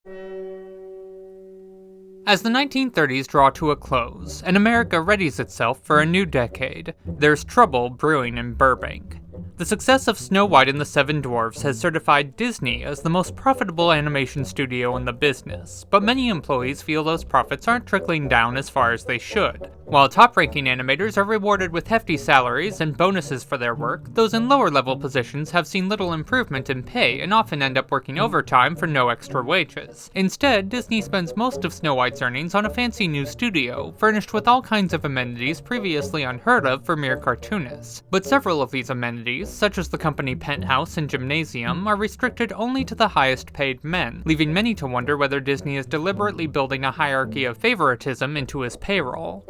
As the 1930s draw to a close, and America readies itself for a new decade, there's trouble brewing in Burbank. The success of Snow White and the Seven Dwarfs has certified Disney as the most profitable animation studio in the business, but many employees feel those profits aren't trickling down as far as they should. While top-ranking animators are rewarded with hefty salaries and bonuses for their work, those in lower-level positions have seen little improvement in pay and often end up working overtime for no extra wages. Instead, Disney spends most of Snow White's earnings on a fancy new studio, furnished with all kinds of amenities previously unheard of for mere cartoonists. But several of these amenities, such as the company penthouse and gymnasium, are restricted only to the highest-paid men, leaving many to wonder whether Disney is deliberately building a hierarchy of favoritism into his payroll.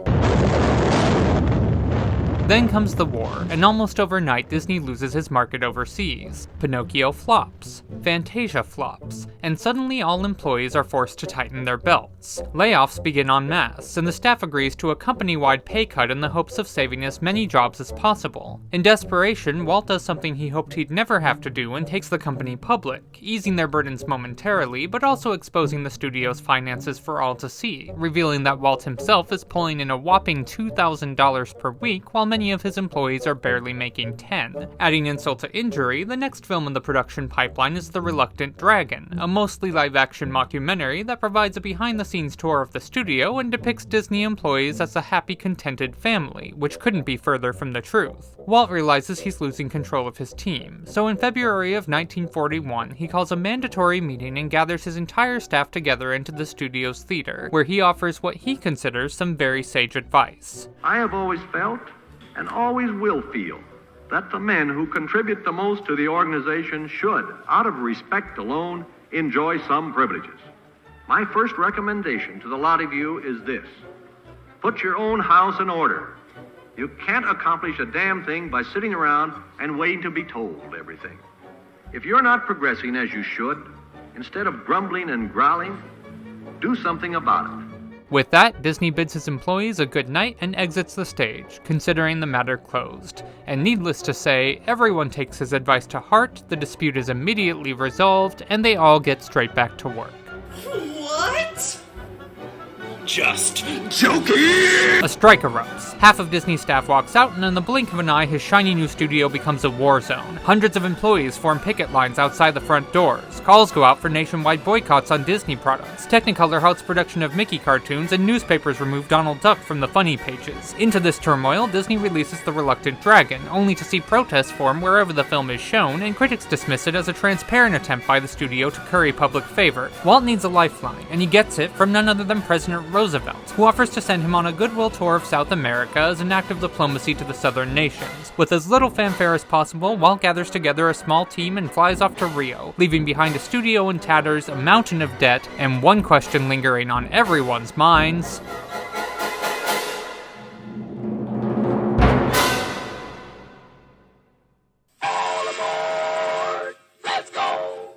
Then comes the war, and almost overnight Disney loses his market overseas. Pinocchio flops, Fantasia flops, and suddenly all employees are forced to tighten their belts. Layoffs begin en masse, and the staff agrees to a company-wide pay cut in the hopes of saving as many jobs as possible. In desperation, Walt does something he hoped he'd never have to do and takes the company public, easing their burdens momentarily, but also exposing the studio's finances for all to see, revealing that Walt himself is pulling in a whopping $2,000 per week while many of his employees are barely making $10. Adding insult to injury, the next film in the production pipeline is The Reluctant Dragon, a mostly live-action mockumentary that provides a behind-the-scenes tour of the studio and depicts Disney employees as a happy, contented family, which couldn't be further from the truth. Walt realizes he's losing control of his team, so in February of 1941, he calls a mandatory meeting and gathers his entire staff together into the studio's theater, where he offers what he considers some very sage advice. I have always felt, and always will feel, that the men who contribute the most to the organization should, out of respect alone, enjoy some privileges. My first recommendation to the lot of you is this: put your own house in order. You can't accomplish a damn thing by sitting around and waiting to be told everything. If you're not progressing as you should, instead of grumbling and growling, do something about it. With that, Disney bids his employees a good night and exits the stage, considering the matter closed. And needless to say, everyone takes his advice to heart, the dispute is immediately resolved, and they all get straight back to work. What? Just joking! A strike erupts. Half of Disney staff walks out, and in the blink of an eye, his shiny new studio becomes a war zone. Hundreds of employees form picket lines outside the front doors. Calls go out for nationwide boycotts on Disney products. Technicolor halts production of Mickey cartoons, and newspapers remove Donald Duck from the funny pages. Into this turmoil, Disney releases The Reluctant Dragon, only to see protests form wherever the film is shown, and critics dismiss it as a transparent attempt by the studio to curry public favor. Walt needs a lifeline, and he gets it from none other than President Roosevelt, who offers to send him on a goodwill tour of South America as an act of diplomacy to the southern nations. With as little fanfare as possible, Walt gathers together a small team and flies off to Rio, leaving behind a studio in tatters, a mountain of debt, and one question lingering on everyone's minds: All aboard! Let's go!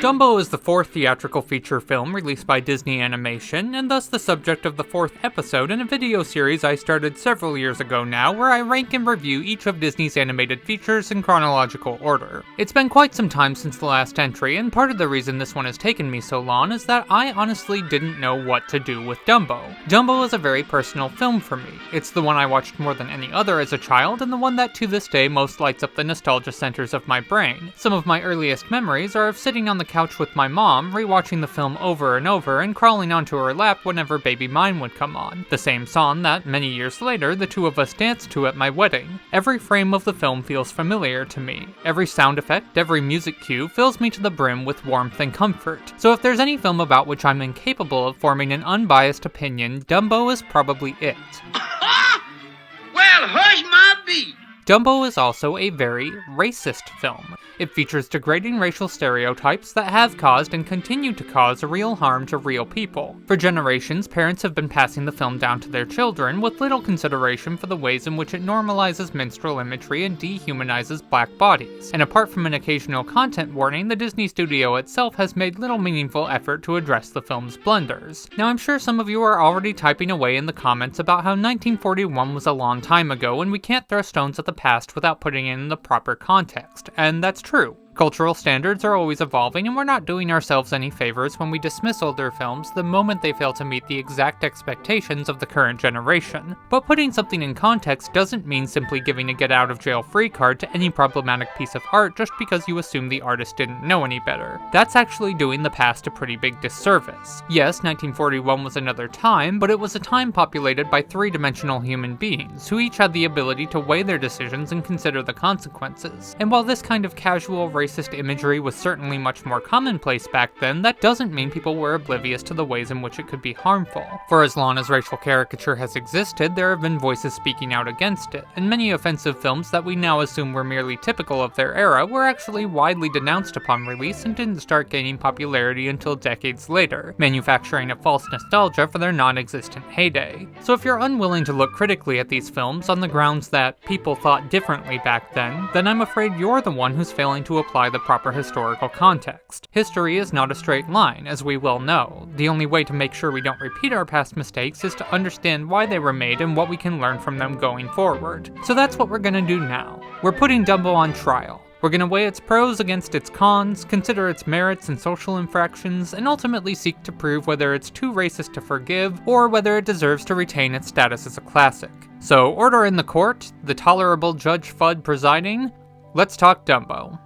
Dumbo is the fourth theatrical feature film released by Disney Animation, and thus the subject of the fourth episode in a video series I started several years ago now, where I rank and review each of Disney's animated features in chronological order. It's been quite some time since the last entry, and part of the reason this one has taken me so long is that I honestly didn't know what to do with Dumbo. Dumbo is a very personal film for me. It's the one I watched more than any other as a child, and the one that to this day most lights up the nostalgia centers of my brain. Some of my earliest memories are of sitting on the couch with my mom, rewatching the film over and over and crawling onto her lap whenever Baby Mine would come on. The same song that, many years later, the two of us danced to at my wedding. Every frame of the film feels familiar to me. Every sound effect, every music cue fills me to the brim with warmth and comfort. So if there's any film about which I'm incapable of forming an unbiased opinion, Dumbo is probably it. Well, hush my beat! Dumbo is also a very racist film. It features degrading racial stereotypes that have caused and continue to cause real harm to real people. For generations, parents have been passing the film down to their children with little consideration for the ways in which it normalizes minstrel imagery and dehumanizes black bodies. And apart from an occasional content warning, the Disney studio itself has made little meaningful effort to address the film's blunders. Now, I'm sure some of you are already typing away in the comments about how 1941 was a long time ago and we can't throw stones at the past without putting it in the proper context, and that's true. Cultural standards are always evolving, and we're not doing ourselves any favors when we dismiss older films the moment they fail to meet the exact expectations of the current generation. But putting something in context doesn't mean simply giving a get-out-of-jail-free card to any problematic piece of art just because you assume the artist didn't know any better. That's actually doing the past a pretty big disservice. Yes, 1941 was another time, but it was a time populated by three-dimensional human beings, who each had the ability to weigh their decisions and consider the consequences. And while this kind of casual, racist imagery was certainly much more commonplace back then, that doesn't mean people were oblivious to the ways in which it could be harmful. For as long as racial caricature has existed, there have been voices speaking out against it, and many offensive films that we now assume were merely typical of their era were actually widely denounced upon release and didn't start gaining popularity until decades later, manufacturing a false nostalgia for their non-existent heyday. So if you're unwilling to look critically at these films on the grounds that people thought differently back then I'm afraid you're the one who's failing to apply the proper historical context. History is not a straight line, as we well know. The only way to make sure we don't repeat our past mistakes is to understand why they were made and what we can learn from them going forward. So that's what we're gonna do now. We're putting Dumbo on trial. We're gonna weigh its pros against its cons, consider its merits and social infractions, and ultimately seek to prove whether it's too racist to forgive, or whether it deserves to retain its status as a classic. So, order in the court, the tolerable Judge Fudd presiding. Let's talk Dumbo.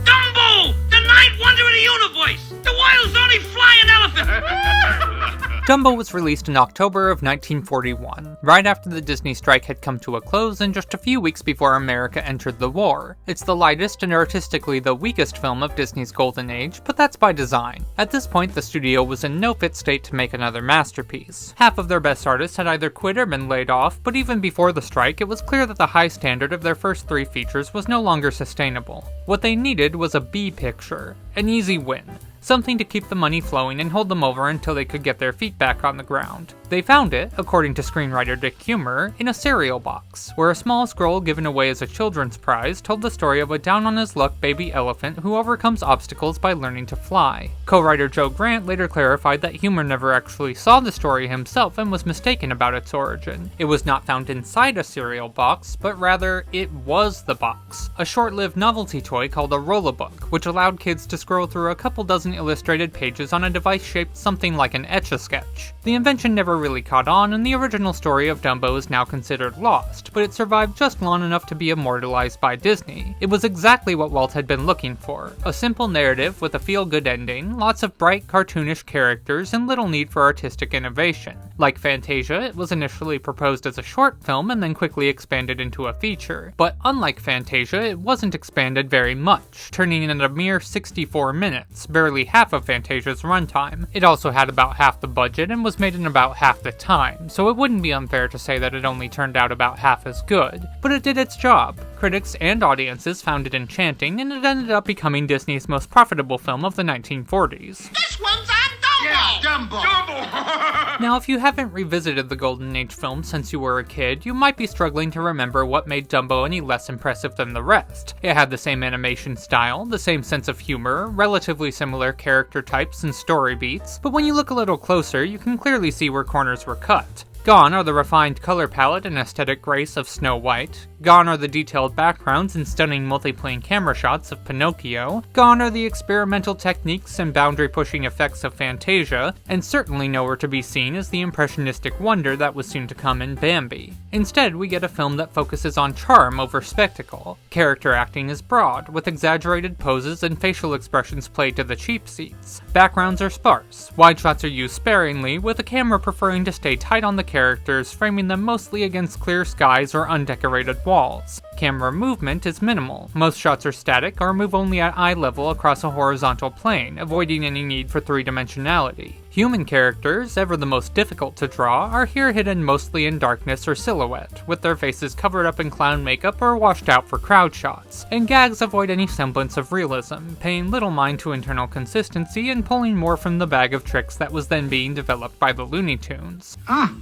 Dumbo! The ninth wonder of the universe! The world's only flying elephant! Dumbo was released in October of 1941, right after the Disney strike had come to a close and just a few weeks before America entered the war. It's the lightest and artistically the weakest film of Disney's golden age, but that's by design. At this point, the studio was in no fit state to make another masterpiece. Half of their best artists had either quit or been laid off, but even before the strike, it was clear that the high standard of their first three features was no longer sustainable. What they needed was a B picture, an easy win. Something to keep the money flowing and hold them over until they could get their feet back on the ground. They found it, according to screenwriter Dick Humer, in a cereal box, where a small scroll given away as a children's prize told the story of a down-on-his-luck baby elephant who overcomes obstacles by learning to fly. Co-writer Joe Grant later clarified that Humer never actually saw the story himself and was mistaken about its origin. It was not found inside a cereal box, but rather, it was the box. A short-lived novelty toy called a roll-a-book, which allowed kids to scroll through a couple dozen illustrated pages on a device shaped something like an Etch-a-Sketch. The invention never really caught on, and the original story of Dumbo is now considered lost, but it survived just long enough to be immortalized by Disney. It was exactly what Walt had been looking for. A simple narrative with a feel-good ending, lots of bright, cartoonish characters, and little need for artistic innovation. Like Fantasia, it was initially proposed as a short film and then quickly expanded into a feature. But unlike Fantasia, it wasn't expanded very much, turning in at a mere 64 minutes, barely half of Fantasia's runtime. It also had about half the budget and was made in about half the time, so it wouldn't be unfair to say that it only turned out about half as good. But it did its job. Critics and audiences found it enchanting, and it ended up becoming Disney's most profitable film of the 1940s. This one's on Dumbo! Yeah, Dumbo! Dumbo! Now, if you haven't revisited the Golden Age film since you were a kid, you might be struggling to remember what made Dumbo any less impressive than the rest. It had the same animation style, the same sense of humor, relatively similar character types and story beats, but when you look a little closer, you can clearly see where corners were cut. Gone are the refined color palette and aesthetic grace of Snow White. Gone are the detailed backgrounds and stunning multiplane camera shots of Pinocchio. Gone are the experimental techniques and boundary-pushing effects of Fantasia, and certainly nowhere to be seen is the impressionistic wonder that was soon to come in Bambi. Instead, we get a film that focuses on charm over spectacle. Character acting is broad, with exaggerated poses and facial expressions played to the cheap seats. Backgrounds are sparse. Wide shots are used sparingly, with the camera preferring to stay tight on the characters, framing them mostly against clear skies or undecorated walls. Camera movement is minimal. Most shots are static or move only at eye level across a horizontal plane, avoiding any need for three-dimensionality. Human characters, ever the most difficult to draw, are here hidden mostly in darkness or silhouette, with their faces covered up in clown makeup or washed out for crowd shots, and gags avoid any semblance of realism, paying little mind to internal consistency and pulling more from the bag of tricks that was then being developed by the Looney Tunes. Ah,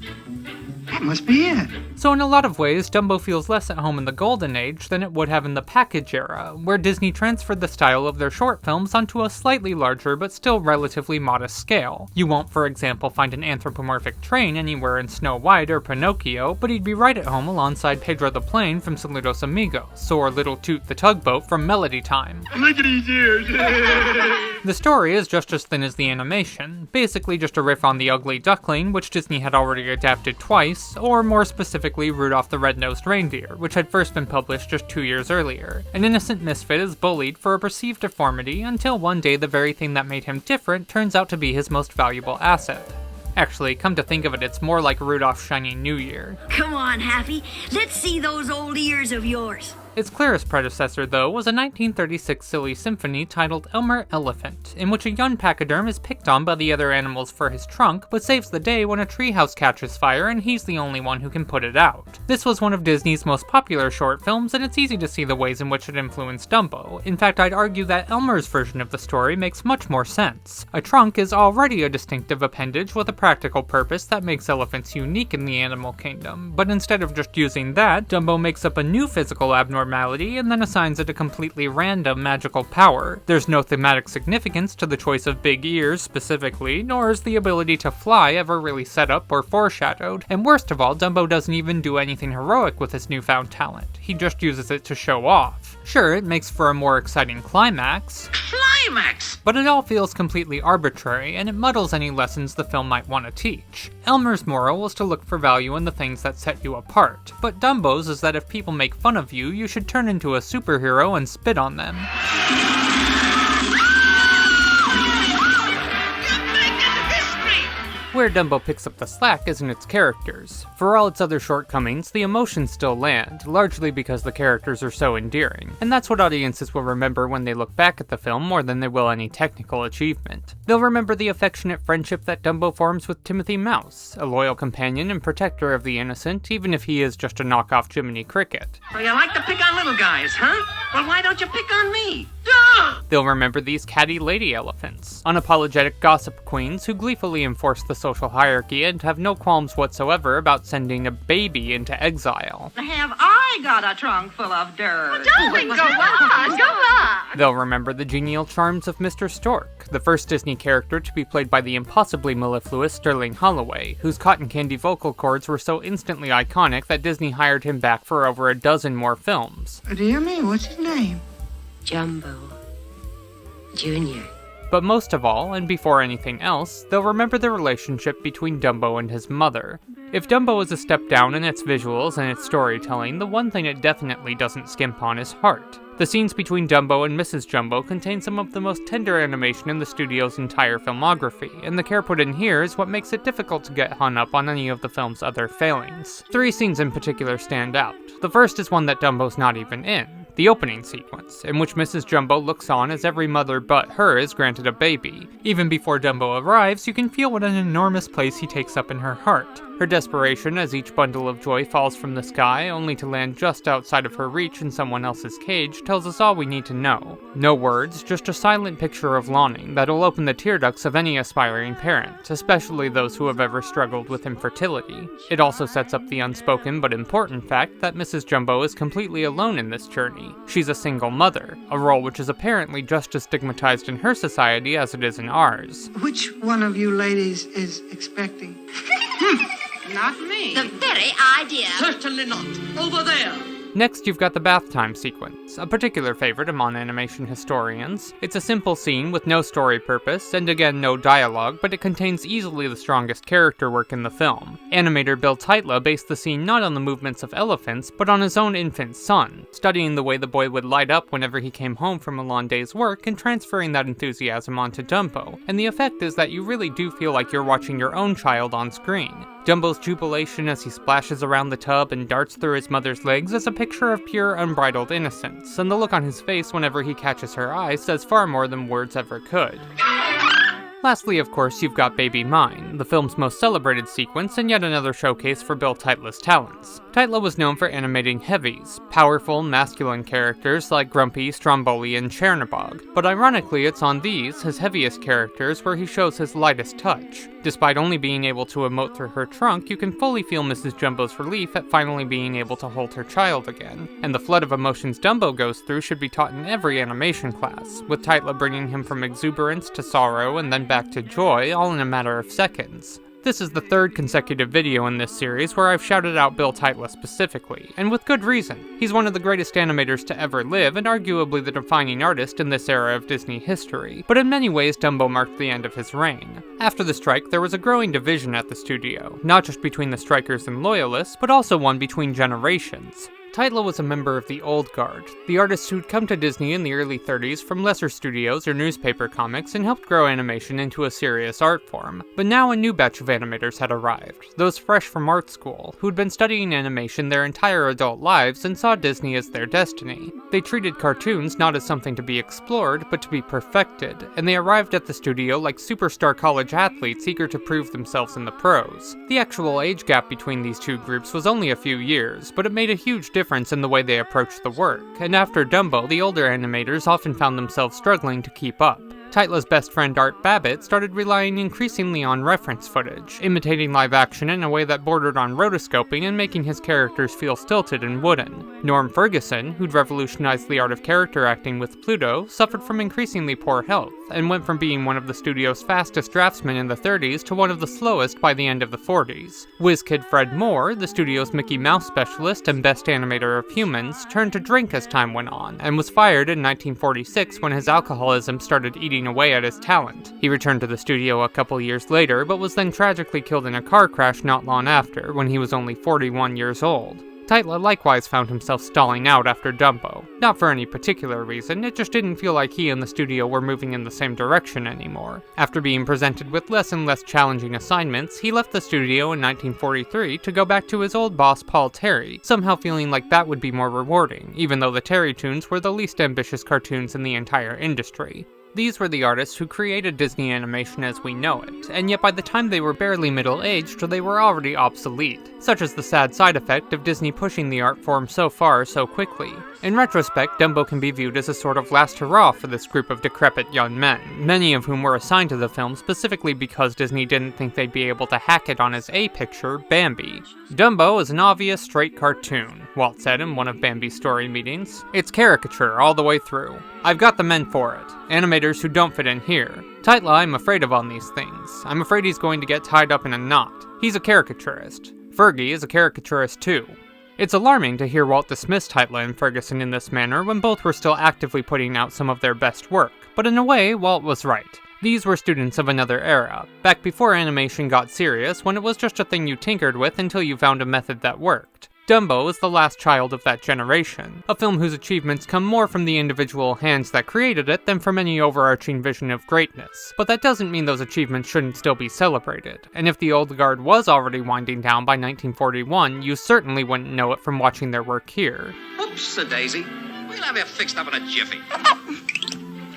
that must be it. So in a lot of ways, Dumbo feels less at home in the Golden Age than it would have in the package era, where Disney transferred the style of their short films onto a slightly larger but still relatively modest scale. You won't, for example, find an anthropomorphic train anywhere in Snow White or Pinocchio, but he'd be right at home alongside Pedro the Plane from Saludos Amigos, or Little Toot the Tugboat from Melody Time. Look at his ears. The story is just as thin as the animation, basically just a riff on The Ugly Duckling, which Disney had already adapted twice, or more specifically Rudolph the Red-Nosed Reindeer, which had first been published just 2 years earlier. An innocent misfit is bullied for a perceived deformity until one day the very thing that made him different turns out to be his most valuable asset. Actually, come to think of it, it's more like Rudolph's Shiny New Year. Come on, Happy. Let's see those old ears of yours. Its clearest predecessor, though, was a 1936 silly symphony titled Elmer Elephant, in which a young pachyderm is picked on by the other animals for his trunk, but saves the day when a treehouse catches fire and he's the only one who can put it out. This was one of Disney's most popular short films, and it's easy to see the ways in which it influenced Dumbo. In fact, I'd argue that Elmer's version of the story makes much more sense. A trunk is already a distinctive appendage with a practical purpose that makes elephants unique in the animal kingdom, but instead of just using that, Dumbo makes up a new physical abnormality and then assigns it a completely random magical power. There's no thematic significance to the choice of big ears specifically, nor is the ability to fly ever really set up or foreshadowed, and worst of all, Dumbo doesn't even do anything heroic with his newfound talent. He just uses it to show off. Sure, it makes for a more exciting climax, but it all feels completely arbitrary, and it muddles any lessons the film might want to teach. Elmer's moral was to look for value in the things that set you apart, but Dumbo's is that if people make fun of you, you should turn into a superhero and spit on them. Where Dumbo picks up the slack is in its characters. For all its other shortcomings, the emotions still land, largely because the characters are so endearing, and that's what audiences will remember when they look back at the film more than they will any technical achievement. They'll remember the affectionate friendship that Dumbo forms with Timothy Mouse, a loyal companion and protector of the innocent, even if he is just a knockoff Jiminy Cricket. So you like to pick on little guys, huh? Well, why don't you pick on me? They'll remember these catty lady elephants, unapologetic gossip queens who gleefully enforce the social hierarchy and have no qualms whatsoever about sending a baby into exile. Have I got a trunk full of dirt? Darling, go on. They'll remember the genial charms of Mr. Stork, the first Disney character to be played by the impossibly mellifluous Sterling Holloway, whose cotton candy vocal cords were so instantly iconic that Disney hired him back for over a dozen more films. Dear me, what's his name? Jumbo Jr. But most of all, and before anything else, they'll remember the relationship between Dumbo and his mother. If Dumbo is a step down in its visuals and its storytelling, the one thing it definitely doesn't skimp on is heart. The scenes between Dumbo and Mrs. Jumbo contain some of the most tender animation in the studio's entire filmography, and the care put in here is what makes it difficult to get hung up on any of the film's other failings. 3 scenes in particular stand out. The first is one that Dumbo's not even in. The opening sequence, in which Mrs. Jumbo looks on as every mother but her is granted a baby. Even before Dumbo arrives, you can feel what an enormous place he takes up in her heart. Her desperation as each bundle of joy falls from the sky, only to land just outside of her reach in someone else's cage, tells us all we need to know. No words, just a silent picture of longing that'll open the tear ducts of any aspiring parent, especially those who have ever struggled with infertility. It also sets up the unspoken but important fact that Mrs. Jumbo is completely alone in this journey. She's a single mother, a role which is apparently just as stigmatized in her society as it is in ours. Which one of you ladies is expecting? Not me. The very idea. Certainly not. Over there. Next, you've got the bath time sequence, a particular favorite among animation historians. It's a simple scene with no story purpose, and again no dialogue, but it contains easily the strongest character work in the film. Animator Bill Tytla based the scene not on the movements of elephants, but on his own infant son, studying the way the boy would light up whenever he came home from a long day's work and transferring that enthusiasm onto Dumbo. And the effect is that you really do feel like you're watching your own child on screen. Dumbo's jubilation as he splashes around the tub and darts through his mother's legs is a picture of pure, unbridled innocence, and the look on his face whenever he catches her eye says far more than words ever could. Lastly, of course, you've got Baby Mine, the film's most celebrated sequence and yet another showcase for Bill Tytla's talents. Tytla was known for animating heavies, powerful, masculine characters like Grumpy, Stromboli, and Chernabog, but ironically it's on these, his heaviest characters, where he shows his lightest touch. Despite only being able to emote through her trunk, you can fully feel Mrs. Jumbo's relief at finally being able to hold her child again, and the flood of emotions Dumbo goes through should be taught in every animation class, with Tytla bringing him from exuberance to sorrow and then back to joy, all in a matter of seconds. This is the third consecutive video in this series where I've shouted out Bill Tytla specifically, and with good reason. He's one of the greatest animators to ever live, and arguably the defining artist in this era of Disney history, but in many ways Dumbo marked the end of his reign. After the strike, there was a growing division at the studio, not just between the strikers and loyalists, but also one between generations. Tytla was a member of the Old Guard, the artists who'd come to Disney in the early 30s from lesser studios or newspaper comics and helped grow animation into a serious art form. But now a new batch of animators had arrived, those fresh from art school, who'd been studying animation their entire adult lives and saw Disney as their destiny. They treated cartoons not as something to be explored, but to be perfected, and they arrived at the studio like superstar college athletes eager to prove themselves in the pros. The actual age gap between these two groups was only a few years, but it made a huge difference in the way they approached the work, and after Dumbo, the older animators often found themselves struggling to keep up. Tytla's best friend Art Babbitt started relying increasingly on reference footage, imitating live action in a way that bordered on rotoscoping and making his characters feel stilted and wooden. Norm Ferguson, who'd revolutionized the art of character acting with Pluto, suffered from increasingly poor health, and went from being one of the studio's fastest draftsmen in the 30s to one of the slowest by the end of the 40s. WizKid Fred Moore, the studio's Mickey Mouse specialist and best animator of humans, turned to drink as time went on, and was fired in 1946 when his alcoholism started eating away at his talent. He returned to the studio a couple years later, but was then tragically killed in a car crash not long after, when he was only 41 years old. Tytla likewise found himself stalling out after Dumbo. Not for any particular reason, it just didn't feel like he and the studio were moving in the same direction anymore. After being presented with less and less challenging assignments, he left the studio in 1943 to go back to his old boss Paul Terry, somehow feeling like that would be more rewarding, even though the Terry Toons were the least ambitious cartoons in the entire industry. These were the artists who created Disney animation as we know it, and yet by the time they were barely middle-aged, they were already obsolete. Such is the sad side effect of Disney pushing the art form so far so quickly. In retrospect, Dumbo can be viewed as a sort of last hurrah for this group of decrepit young men, many of whom were assigned to the film specifically because Disney didn't think they'd be able to hack it on his A picture, Bambi. Dumbo is an obvious straight cartoon, Walt said in one of Bambi's story meetings. It's caricature all the way through. I've got the men for it. Animators who don't fit in here. Tytla I'm afraid of on these things. I'm afraid he's going to get tied up in a knot. He's a caricaturist. Fergie is a caricaturist too. It's alarming to hear Walt dismiss Tytla and Ferguson in this manner when both were still actively putting out some of their best work, but in a way, Walt was right. These were students of another era, back before animation got serious, when it was just a thing you tinkered with until you found a method that worked. Dumbo is the last child of that generation, a film whose achievements come more from the individual hands that created it than from any overarching vision of greatness. But that doesn't mean those achievements shouldn't still be celebrated, and if the old guard was already winding down by 1941, you certainly wouldn't know it from watching their work here. Oops-a-daisy. We'll have you fixed up in a jiffy.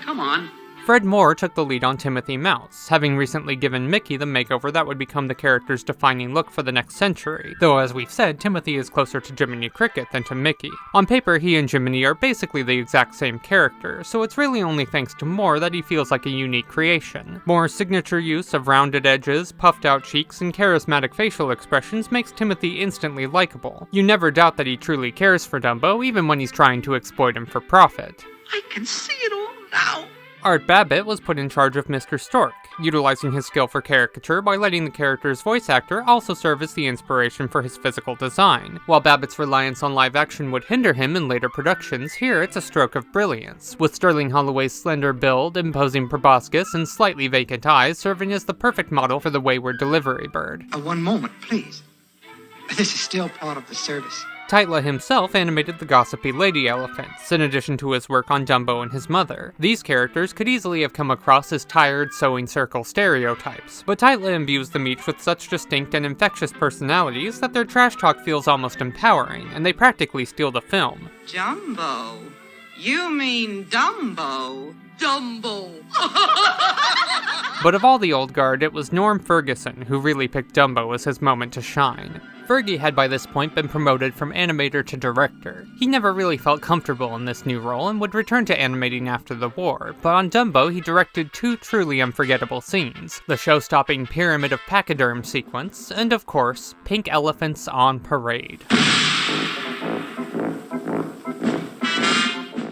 Come on. Fred Moore took the lead on Timothy Mouse, having recently given Mickey the makeover that would become the character's defining look for the next century, though as we've said, Timothy is closer to Jiminy Cricket than to Mickey. On paper, he and Jiminy are basically the exact same character, so it's really only thanks to Moore that he feels like a unique creation. Moore's signature use of rounded edges, puffed out cheeks, and charismatic facial expressions makes Timothy instantly likable. You never doubt that he truly cares for Dumbo, even when he's trying to exploit him for profit. I can see it all now. Art Babbitt was put in charge of Mr. Stork, utilizing his skill for caricature by letting the character's voice actor also serve as the inspiration for his physical design. While Babbitt's reliance on live action would hinder him in later productions, here it's a stroke of brilliance, with Sterling Holloway's slender build, imposing proboscis, and slightly vacant eyes serving as the perfect model for the wayward delivery bird. One moment, please. This is still part of the service. Tytla himself animated the gossipy lady elephants, in addition to his work on Dumbo and his mother. These characters could easily have come across as tired, sewing circle stereotypes, but Tytla imbues them each with such distinct and infectious personalities that their trash talk feels almost empowering, and they practically steal the film. Jumbo? You mean Dumbo? Dumbo. But of all the old guard, it was Norm Ferguson who really picked Dumbo as his moment to shine. Fergie had by this point been promoted from animator to director. He never really felt comfortable in this new role and would return to animating after the war, but on Dumbo he directed 2 truly unforgettable scenes: the show-stopping Pyramid of Pachyderm sequence, and of course, pink elephants on parade.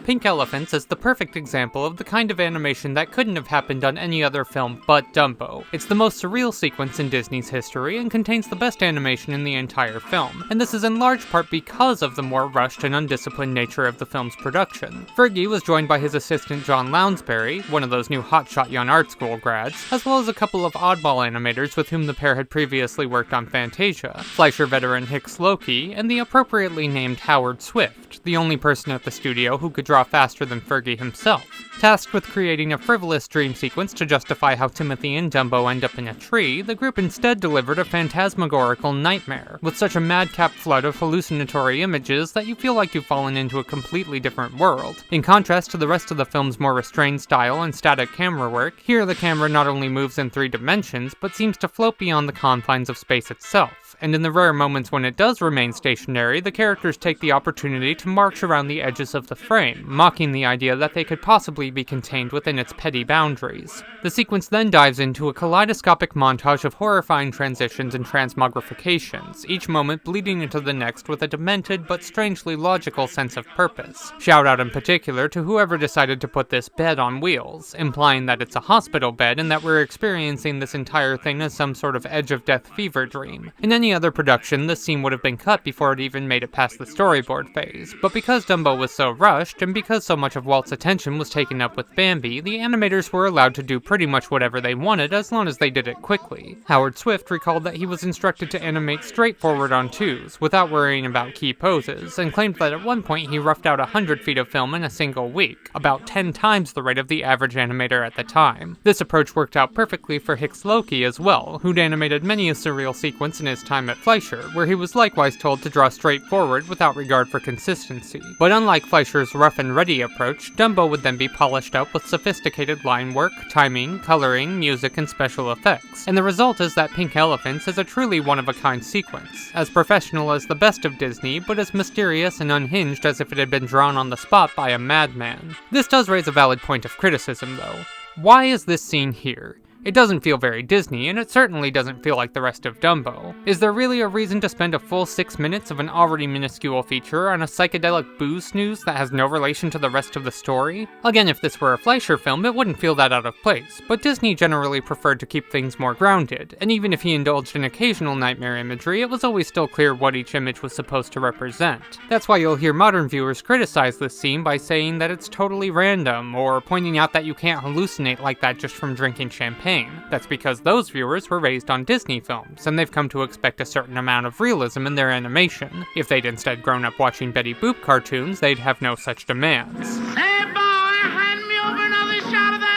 Pink Elephants is the perfect example of the kind of animation that couldn't have happened on any other film but Dumbo. It's the most surreal sequence in Disney's history and contains the best animation in the entire film, and this is in large part because of the more rushed and undisciplined nature of the film's production. Fergie was joined by his assistant John Lounsbury, one of those new hotshot young art school grads, as well as a couple of oddball animators with whom the pair had previously worked on Fantasia, Fleischer veteran Hicks Loki, and the appropriately named Howard Swift, the only person at the studio who could draw faster than Fergie himself. Tasked with creating a frivolous dream sequence to justify how Timothy and Dumbo end up in a tree, the group instead delivered a phantasmagorical nightmare, with such a madcap flood of hallucinatory images that you feel like you've fallen into a completely different world. In contrast to the rest of the film's more restrained style and static camera work, here the camera not only moves in 3 dimensions, but seems to float beyond the confines of space itself, and in the rare moments when it does remain stationary, the characters take the opportunity to march around the edges of the frame, mocking the idea that they could possibly be contained within its petty boundaries. The sequence then dives into a kaleidoscopic montage of horrifying transitions and transmogrifications, each moment bleeding into the next with a demented but strangely logical sense of purpose. Shout out in particular to whoever decided to put this bed on wheels, implying that it's a hospital bed and that we're experiencing this entire thing as some sort of edge-of-death fever dream. In any other production, this scene would have been cut before it even made it past the storyboard phase, but because Dumbo was so rushed, and because so much of Walt's attention was taken up with Bambi, the animators were allowed to do pretty much whatever they wanted as long as they did it quickly. Howard Swift recalled that he was instructed to animate straightforward on 2s, without worrying about key poses, and claimed that at one point he roughed out 100 feet of film in a single week, about 10 times the rate of the average animator at the time. This approach worked out perfectly for Hicks Loki as well, who'd animated many a surreal sequence in his time at Fleischer, where he was likewise told to draw straightforward without regard for consistency. But unlike Fleischer's rough and ready approach, Dumbo would then be polished up with sophisticated line work, timing, coloring, music, and special effects. And the result is that Pink Elephants is a truly one-of-a-kind sequence, as professional as the best of Disney, but as mysterious and unhinged as if it had been drawn on the spot by a madman. This does raise a valid point of criticism, though. Why is this scene here? It doesn't feel very Disney, and it certainly doesn't feel like the rest of Dumbo. Is there really a reason to spend a full 6 minutes of an already minuscule feature on a psychedelic booze snooze that has no relation to the rest of the story? Again, if this were a Fleischer film, it wouldn't feel that out of place, but Disney generally preferred to keep things more grounded, and even if he indulged in occasional nightmare imagery, it was always still clear what each image was supposed to represent. That's why you'll hear modern viewers criticize this scene by saying that it's totally random, or pointing out that you can't hallucinate like that just from drinking champagne. That's because those viewers were raised on Disney films, and they've come to expect a certain amount of realism in their animation. If they'd instead grown up watching Betty Boop cartoons, they'd have no such demands. Hey, boy, hand me over another shot of that.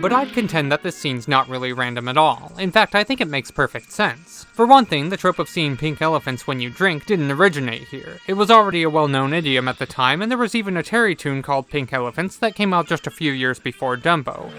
But I'd contend that this scene's not really random at all. In fact, I think it makes perfect sense. For one thing, the trope of seeing pink elephants when you drink didn't originate here. It was already a well-known idiom at the time, and there was even a Terry tune called Pink Elephants that came out just a few years before Dumbo.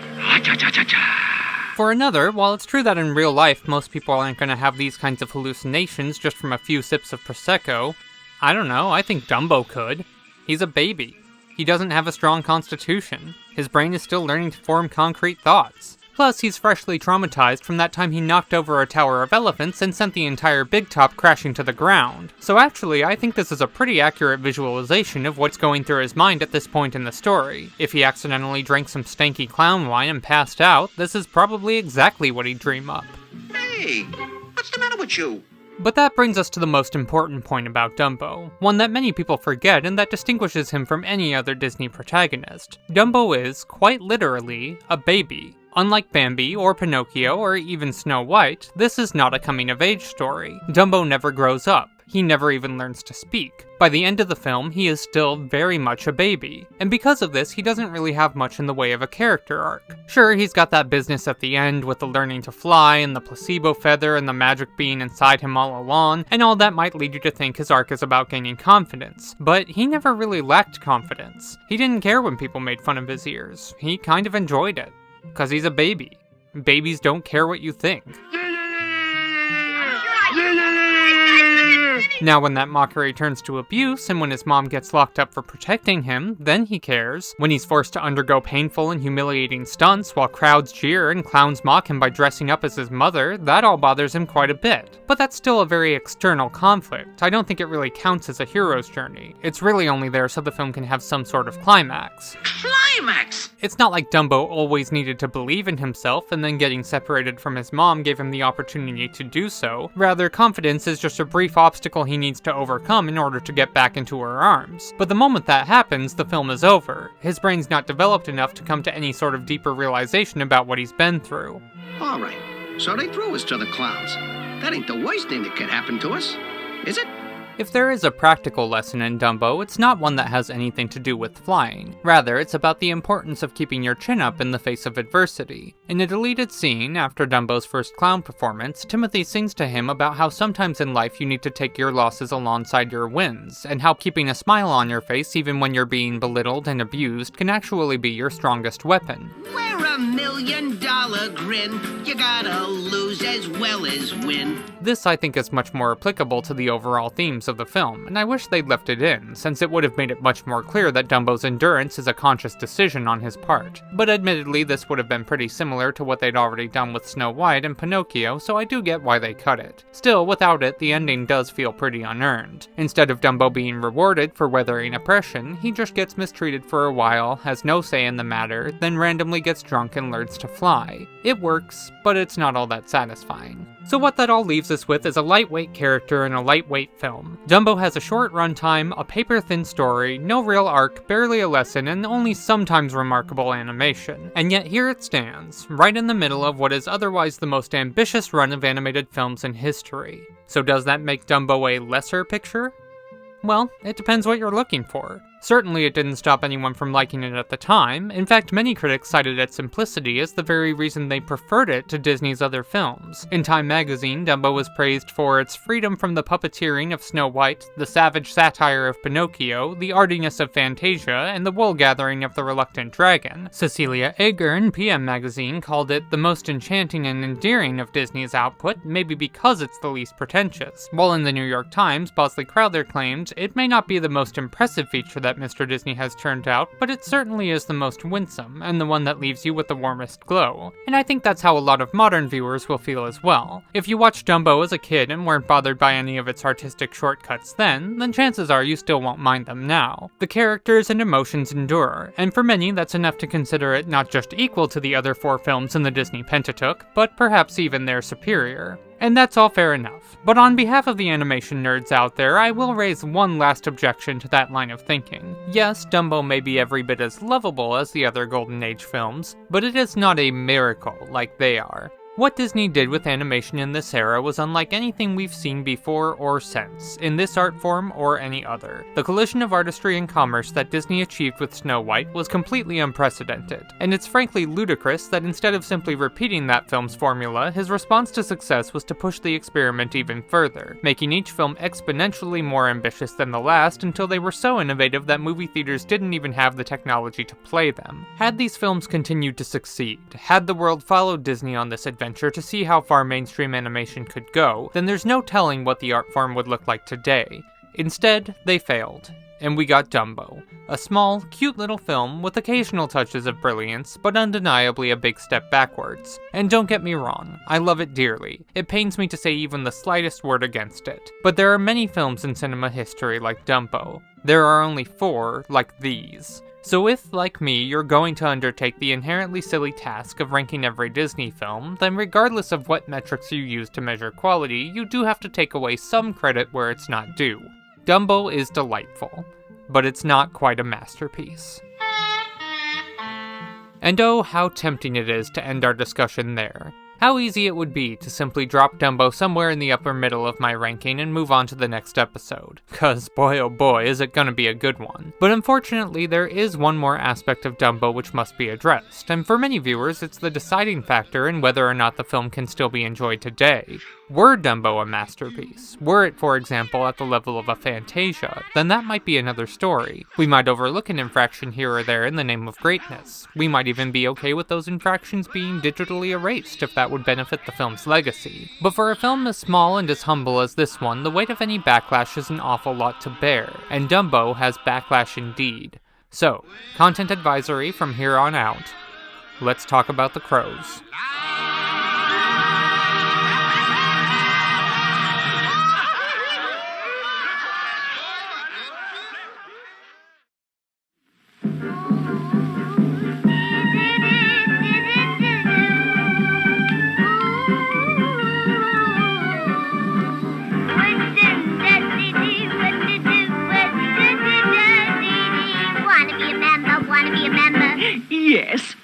For another, while it's true that in real life most people aren't going to have these kinds of hallucinations just from a few sips of Prosecco, I don't know, I think Dumbo could. He's a baby. He doesn't have a strong constitution. His brain is still learning to form concrete thoughts. Plus, he's freshly traumatized from that time he knocked over a tower of elephants and sent the entire Big Top crashing to the ground. So actually, I think this is a pretty accurate visualization of what's going through his mind at this point in the story. If he accidentally drank some stanky clown wine and passed out, this is probably exactly what he'd dream up. Hey, what's the matter with you? But that brings us to the most important point about Dumbo, one that many people forget and that distinguishes him from any other Disney protagonist. Dumbo is, quite literally, a baby. Unlike Bambi, or Pinocchio, or even Snow White, this is not a coming-of-age story. Dumbo never grows up. He never even learns to speak. By the end of the film, he is still very much a baby. And because of this, he doesn't really have much in the way of a character arc. Sure, he's got that business at the end with the learning to fly, and the placebo feather, and the magic being inside him all along, and all that might lead you to think his arc is about gaining confidence. But he never really lacked confidence. He didn't care when people made fun of his ears. He kind of enjoyed it. 'Cause he's a baby. Babies don't care what you think. Now when that mockery turns to abuse, and when his mom gets locked up for protecting him, then he cares. When he's forced to undergo painful and humiliating stunts while crowds jeer and clowns mock him by dressing up as his mother, that all bothers him quite a bit. But that's still a very external conflict. I don't think it really counts as a hero's journey. It's really only there so the film can have some sort of climax. Climax! It's not like Dumbo always needed to believe in himself, and then getting separated from his mom gave him the opportunity to do so. Rather, confidence is just a brief obstacle he needs to overcome in order to get back into her arms. But the moment that happens, the film is over. His brain's not developed enough to come to any sort of deeper realization about what he's been through. All right, so they threw us to the clowns. That ain't the worst thing that could happen to us, is it? If there is a practical lesson in Dumbo, it's not one that has anything to do with flying. Rather, it's about the importance of keeping your chin up in the face of adversity. In a deleted scene, after Dumbo's first clown performance, Timothy sings to him about how sometimes in life you need to take your losses alongside your wins, and how keeping a smile on your face even when you're being belittled and abused can actually be your strongest weapon. We're $1 million grin. You gotta lose as well as win. This, I think, is much more applicable to the overall themes of the film, and I wish they'd left it in, since it would have made it much more clear that Dumbo's endurance is a conscious decision on his part. But admittedly, this would have been pretty similar to what they'd already done with Snow White and Pinocchio, so I do get why they cut it. Still, without it, the ending does feel pretty unearned. Instead of Dumbo being rewarded for weathering oppression, he just gets mistreated for a while, has no say in the matter, then randomly gets drunk and learns to fly. It works, but it's not all that satisfying. So what that all leaves us with is a lightweight character in a lightweight film. Dumbo has a short runtime, a paper-thin story, no real arc, barely a lesson, and only sometimes remarkable animation. And yet here it stands, right in the middle of what is otherwise the most ambitious run of animated films in history. So does that make Dumbo a lesser picture? Well, it depends what you're looking for. Certainly it didn't stop anyone from liking it at the time. In fact, many critics cited its simplicity as the very reason they preferred it to Disney's other films. In Time magazine, Dumbo was praised for its freedom from the puppeteering of Snow White, the savage satire of Pinocchio, the artiness of Fantasia, and the wool-gathering of the Reluctant Dragon. Cecilia Egger in PM magazine called it the most enchanting and endearing of Disney's output, maybe because it's the least pretentious. While in the New York Times, Bosley Crowther claimed, it may not be the most impressive feature that Mr. Disney has turned out, but it certainly is the most winsome, and the one that leaves you with the warmest glow. And I think that's how a lot of modern viewers will feel as well. If you watched Dumbo as a kid and weren't bothered by any of its artistic shortcuts then chances are you still won't mind them now. The characters and emotions endure, and for many that's enough to consider it not just equal to the other 4 films in the Disney Pentateuch, but perhaps even their superior. And that's all fair enough. But on behalf of the animation nerds out there, I will raise one last objection to that line of thinking. Yes, Dumbo may be every bit as lovable as the other Golden Age films, but it is not a miracle like they are. What Disney did with animation in this era was unlike anything we've seen before or since, in this art form or any other. The collision of artistry and commerce that Disney achieved with Snow White was completely unprecedented, and it's frankly ludicrous that instead of simply repeating that film's formula, his response to success was to push the experiment even further, making each film exponentially more ambitious than the last until they were so innovative that movie theaters didn't even have the technology to play them. Had these films continued to succeed, had the world followed Disney on this adventure to see how far mainstream animation could go, then there's no telling what the art form would look like today. Instead, they failed, and we got Dumbo. A small, cute little film with occasional touches of brilliance, but undeniably a big step backwards. And don't get me wrong, I love it dearly. It pains me to say even the slightest word against it. But there are many films in cinema history like Dumbo. There are only 4 like these. So if, like me, you're going to undertake the inherently silly task of ranking every Disney film, then regardless of what metrics you use to measure quality, you do have to take away some credit where it's not due. Dumbo is delightful, but it's not quite a masterpiece. And oh, how tempting it is to end our discussion there. How easy it would be to simply drop Dumbo somewhere in the upper middle of my ranking and move on to the next episode. Cause boy oh boy is it gonna be a good one. But unfortunately there is one more aspect of Dumbo which must be addressed, and for many viewers it's the deciding factor in whether or not the film can still be enjoyed today. Were Dumbo a masterpiece? Were it, for example, at the level of a Fantasia? Then that might be another story. We might overlook an infraction here or there in the name of greatness. We might even be okay with those infractions being digitally erased if that would benefit the film's legacy. But for a film as small and as humble as this one, the weight of any backlash is an awful lot to bear, and Dumbo has backlash indeed. So, content advisory from here on out. Let's talk about the crows. Yes.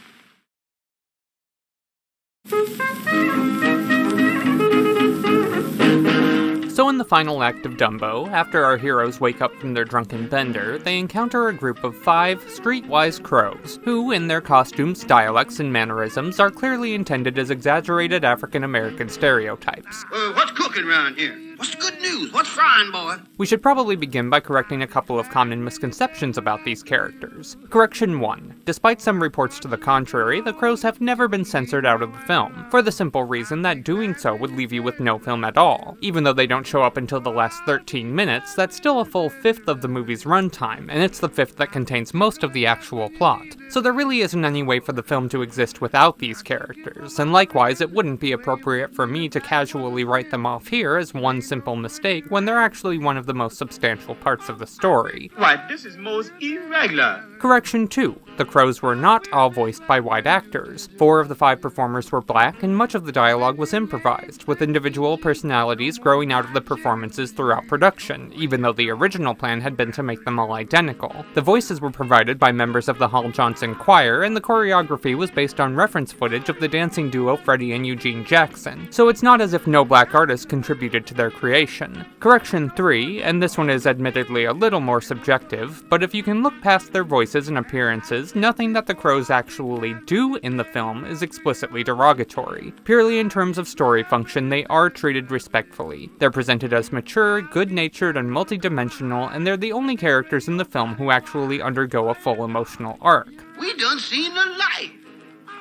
So in the final act of Dumbo, after our heroes wake up from their drunken bender, they encounter a group of 5 streetwise crows, who, in their costumes, dialects, and mannerisms, are clearly intended as exaggerated African-American stereotypes. What's cooking around here? What's the good news? What's frying, boy? We should probably begin by correcting a couple of common misconceptions about these characters. Correction 1. Despite some reports to the contrary, the crows have never been censored out of the film, for the simple reason that doing so would leave you with no film at all. Even though they don't show up until the last 13 minutes, that's still a full 1/5 of the movie's runtime, and it's the 1/5 that contains most of the actual plot. So there really isn't any way for the film to exist without these characters, and likewise it wouldn't be appropriate for me to casually write them off here as one simple mistake when they're actually one of the most substantial parts of the story. Why, this is most irregular. Correction 2. The crows were not all voiced by white actors. 4 of the 5 performers were black, and much of the dialogue was improvised, with individual personalities growing out of the performances throughout production, even though the original plan had been to make them all identical. The voices were provided by members of the Hall Johnson Choir, and the choreography was based on reference footage of the dancing duo Freddie and Eugene Jackson, so it's not as if no black artists contributed to their creation. Correction 3, and this one is admittedly a little more subjective, but if you can look past their voices and appearances, nothing that the crows actually do in the film is explicitly derogatory. Purely in terms of story function, they are treated respectfully. They're presented as mature, good-natured, and multidimensional, and they're the only characters in the film who actually undergo a full emotional arc. We done seen the light.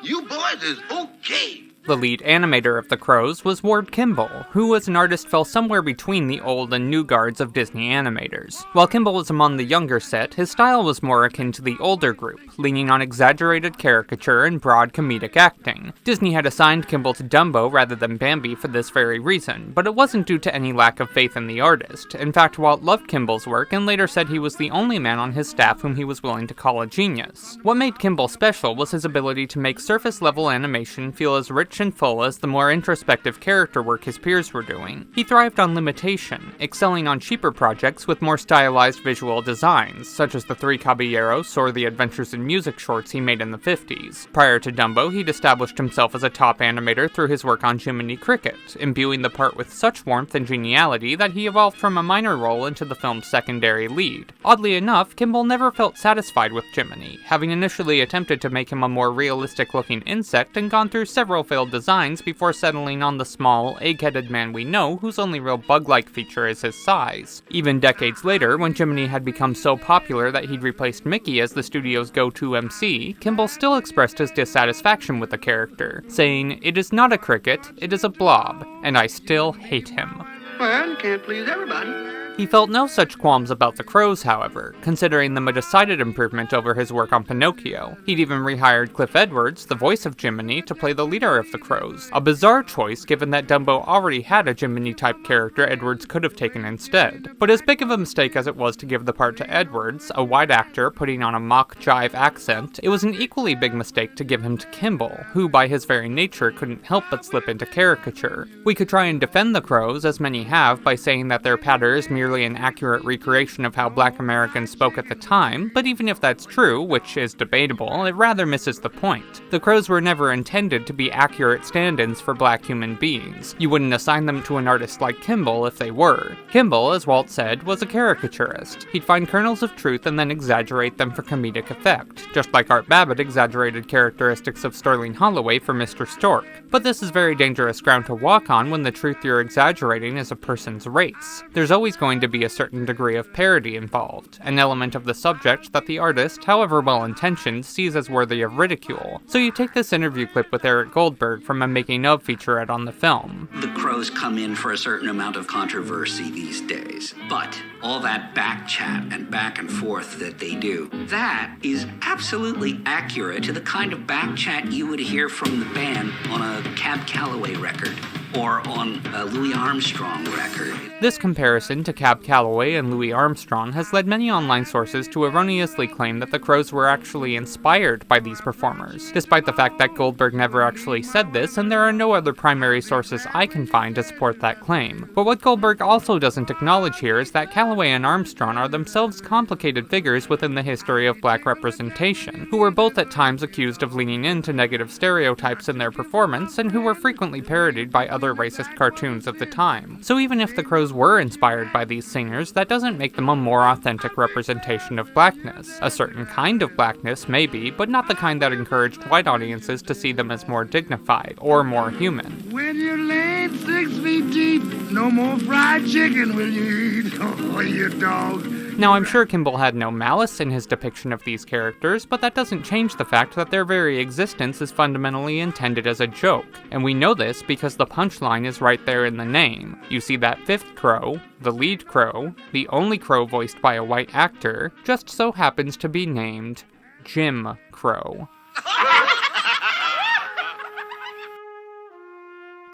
You boys is okay. The lead animator of the crows was Ward Kimball, who as an artist fell somewhere between the old and new guards of Disney animators. While Kimball was among the younger set, his style was more akin to the older group, leaning on exaggerated caricature and broad comedic acting. Disney had assigned Kimball to Dumbo rather than Bambi for this very reason, but it wasn't due to any lack of faith in the artist. In fact, Walt loved Kimball's work and later said he was the only man on his staff whom he was willing to call a genius. What made Kimball special was his ability to make surface-level animation feel as rich and full as the more introspective character work his peers were doing. He thrived on limitation, excelling on cheaper projects with more stylized visual designs, such as the Three Caballeros or the Adventures in Music shorts he made in the 50s. Prior to Dumbo, he'd established himself as a top animator through his work on Jiminy Cricket, imbuing the part with such warmth and geniality that he evolved from a minor role into the film's secondary lead. Oddly enough, Kimball never felt satisfied with Jiminy, having initially attempted to make him a more realistic-looking insect and gone through several failed designs before settling on the small, egg-headed man we know whose only real bug-like feature is his size. Even decades later, when Jiminy had become so popular that he'd replaced Mickey as the studio's go-to MC, Kimball still expressed his dissatisfaction with the character, saying, "It is not a cricket, it is a blob, and I still hate him." Well, can't please everybody. He felt no such qualms about the crows, however, considering them a decided improvement over his work on Pinocchio. He'd even rehired Cliff Edwards, the voice of Jiminy, to play the leader of the crows, a bizarre choice given that Dumbo already had a Jiminy-type character Edwards could have taken instead. But as big of a mistake as it was to give the part to Edwards, a white actor putting on a mock jive accent, it was an equally big mistake to give him to Kimball, who by his very nature couldn't help but slip into caricature. We could try and defend the crows, as many have, by saying that their patter is merely merely an accurate recreation of how Black Americans spoke at the time, but even if that's true, which is debatable, it rather misses the point. The crows were never intended to be accurate stand-ins for Black human beings. You wouldn't assign them to an artist like Kimball if they were. Kimball, as Walt said, was a caricaturist. He'd find kernels of truth and then exaggerate them for comedic effect, just like Art Babbitt exaggerated characteristics of Sterling Holloway for Mr. Stork. But this is very dangerous ground to walk on when the truth you're exaggerating is a person's race. There's always going to be a certain degree of parody involved, an element of the subject that the artist, however well-intentioned, sees as worthy of ridicule. So you take this interview clip with Eric Goldberg from a making-of featurette on the film. The crows come in for a certain amount of controversy these days, but all that back chat and back and forth that they do, that is absolutely accurate to the kind of back chat you would hear from the band on a Cab Calloway record, or on a Louis Armstrong record. This comparison to Cab Calloway and Louis Armstrong has led many online sources to erroneously claim that the Crows were actually inspired by these performers, despite the fact that Goldberg never actually said this, and there are no other primary sources I can find to support that claim. But what Goldberg also doesn't acknowledge here is that Calloway and Armstrong are themselves complicated figures within the history of Black representation, who were both at times accused of leaning into negative stereotypes in their performance, and who were frequently parodied by other racist cartoons of the time. So even if the Crows were inspired by these singers, that doesn't make them a more authentic representation of Blackness. A certain kind of Blackness, maybe, but not the kind that encouraged white audiences to see them as more dignified, or more human. When you're laid 6 feet deep, no more fried chicken will you eat, oh, you dog. Now, I'm sure Kimball had no malice in his depiction of these characters, but that doesn't change the fact that their very existence is fundamentally intended as a joke. And we know this because the punchline is right there in the name. You see that fifth crow, the lead crow, the only crow voiced by a white actor, just so happens to be named Jim Crow.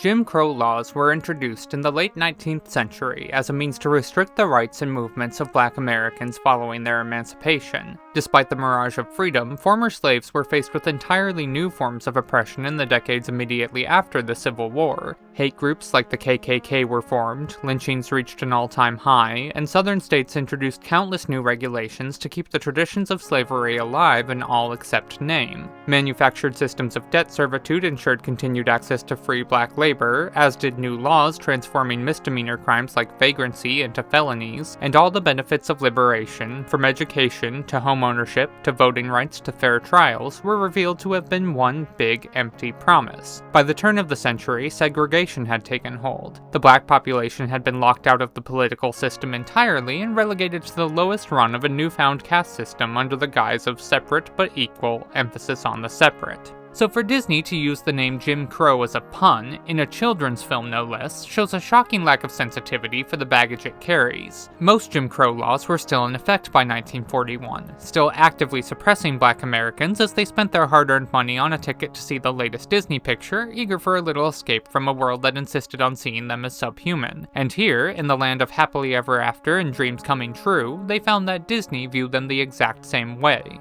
Jim Crow laws were introduced in the late 19th century as a means to restrict the rights and movements of Black Americans following their emancipation. Despite the mirage of freedom, former slaves were faced with entirely new forms of oppression in the decades immediately after the Civil War. Hate groups like the KKK were formed, lynchings reached an all-time high, and southern states introduced countless new regulations to keep the traditions of slavery alive in all except name. Manufactured systems of debt servitude ensured continued access to free Black labor, as did new laws transforming misdemeanor crimes like vagrancy into felonies, and all the benefits of liberation, from education to home ownership to voting rights to fair trials, were revealed to have been one big empty promise. By the turn of the century, segregation had taken hold. The Black population had been locked out of the political system entirely and relegated to the lowest run of a newfound caste system under the guise of separate but equal, emphasis on the separate. So for Disney to use the name Jim Crow as a pun, in a children's film no less, shows a shocking lack of sensitivity for the baggage it carries. Most Jim Crow laws were still in effect by 1941, still actively suppressing Black Americans as they spent their hard-earned money on a ticket to see the latest Disney picture, eager for a little escape from a world that insisted on seeing them as subhuman. And here, in the land of happily ever after and dreams coming true, they found that Disney viewed them the exact same way.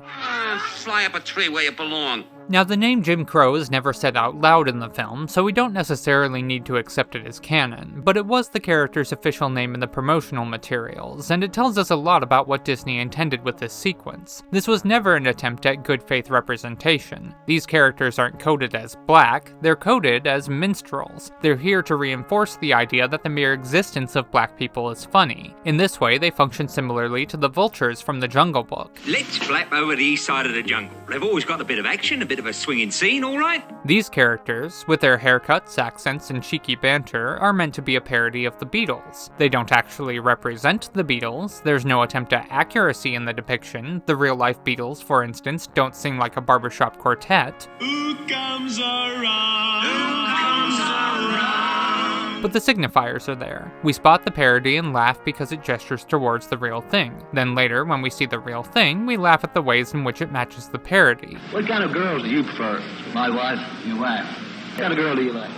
Fly up a tree where you belong. Now, the name Jim Crow is never said out loud in the film, so we don't necessarily need to accept it as canon, but it was the character's official name in the promotional materials, and it tells us a lot about what Disney intended with this sequence. This was never an attempt at good faith representation. These characters aren't coded as Black, they're coded as minstrels. They're here to reinforce the idea that the mere existence of Black people is funny. In this way, they function similarly to the vultures from the Jungle Book. Let's flap over the east side of the jungle. They've always got a bit of action, a bit of a swinging scene, all right? These characters, with their haircuts, accents, and cheeky banter, are meant to be a parody of the Beatles. They don't actually represent the Beatles, there's no attempt at accuracy in the depiction. The real-life Beatles, for instance, don't sing like a barbershop quartet. Who comes around? Who comes around? But the signifiers are there. We spot the parody and laugh because it gestures towards the real thing. Then later, when we see the real thing, we laugh at the ways in which it matches the parody. What kind of girls do you prefer? My wife, your wife. What kind of girl do you like?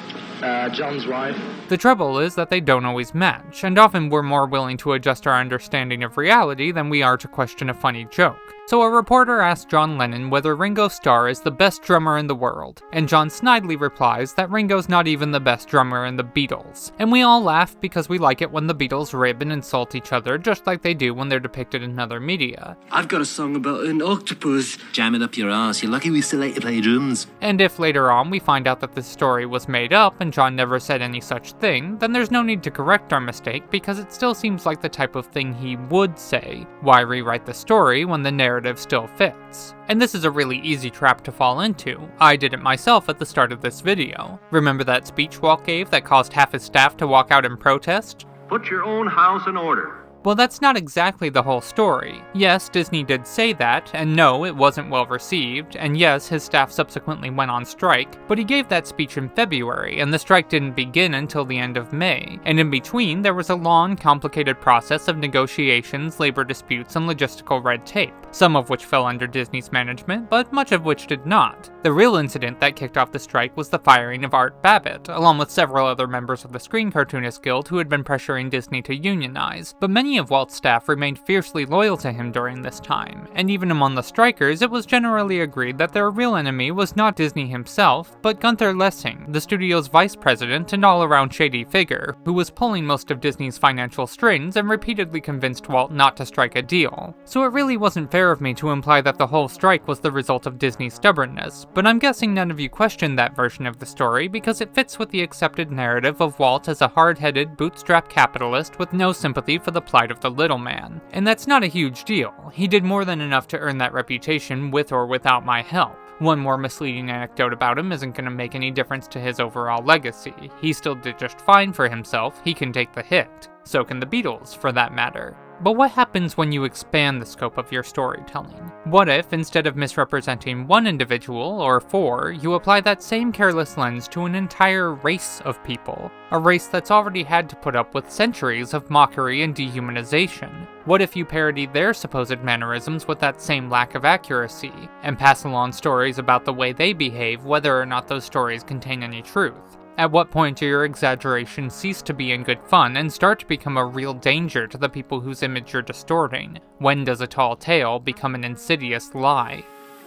John's wife. The trouble is that they don't always match, and often we're more willing to adjust our understanding of reality than we are to question a funny joke. So a reporter asks John Lennon whether Ringo Starr is the best drummer in the world, and John snidely replies that Ringo's not even the best drummer in the Beatles. And we all laugh because we like it when the Beatles rib and insult each other just like they do when they're depicted in other media. I've got a song about an octopus. Jam it up your ass, you're lucky we still like to play drums. And if later on we find out that this story was made up and John never said any such thing, then there's no need to correct our mistake because it still seems like the type of thing he would say. Why rewrite the story when the narrative still fits? And this is a really easy trap to fall into. I did it myself at the start of this video. Remember that speech Walt gave that caused half his staff to walk out and protest? Put your own house in order. Well, that's not exactly the whole story. Yes, Disney did say that, and no, it wasn't well received, and yes, his staff subsequently went on strike, but he gave that speech in February, and the strike didn't begin until the end of May, and in between there was a long, complicated process of negotiations, labor disputes, and logistical red tape, some of which fell under Disney's management, but much of which did not. The real incident that kicked off the strike was the firing of Art Babbitt, along with several other members of the Screen Cartoonist Guild who had been pressuring Disney to unionize, but many of Walt's staff remained fiercely loyal to him during this time, and even among the strikers it was generally agreed that their real enemy was not Disney himself, but Gunther Lessing, the studio's vice president and all-around shady figure, who was pulling most of Disney's financial strings and repeatedly convinced Walt not to strike a deal. So it really wasn't fair of me to imply that the whole strike was the result of Disney's stubbornness, but I'm guessing none of you questioned that version of the story because it fits with the accepted narrative of Walt as a hard-headed, bootstrap capitalist with no sympathy for the plight of the little man. And that's not a huge deal. He did more than enough to earn that reputation with or without my help. One more misleading anecdote about him isn't going to make any difference to his overall legacy. He still did just fine for himself, he can take the hit. So can the Beatles, for that matter. But what happens when you expand the scope of your storytelling? What if, instead of misrepresenting one individual, or four, you apply that same careless lens to an entire race of people? A race that's already had to put up with centuries of mockery and dehumanization? What if you parody their supposed mannerisms with that same lack of accuracy, and pass along stories about the way they behave whether or not those stories contain any truth? At what point do your exaggerations cease to be in good fun and start to become a real danger to the people whose image you're distorting? When does a tall tale become an insidious lie?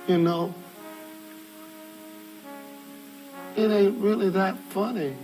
You know, it ain't really that funny.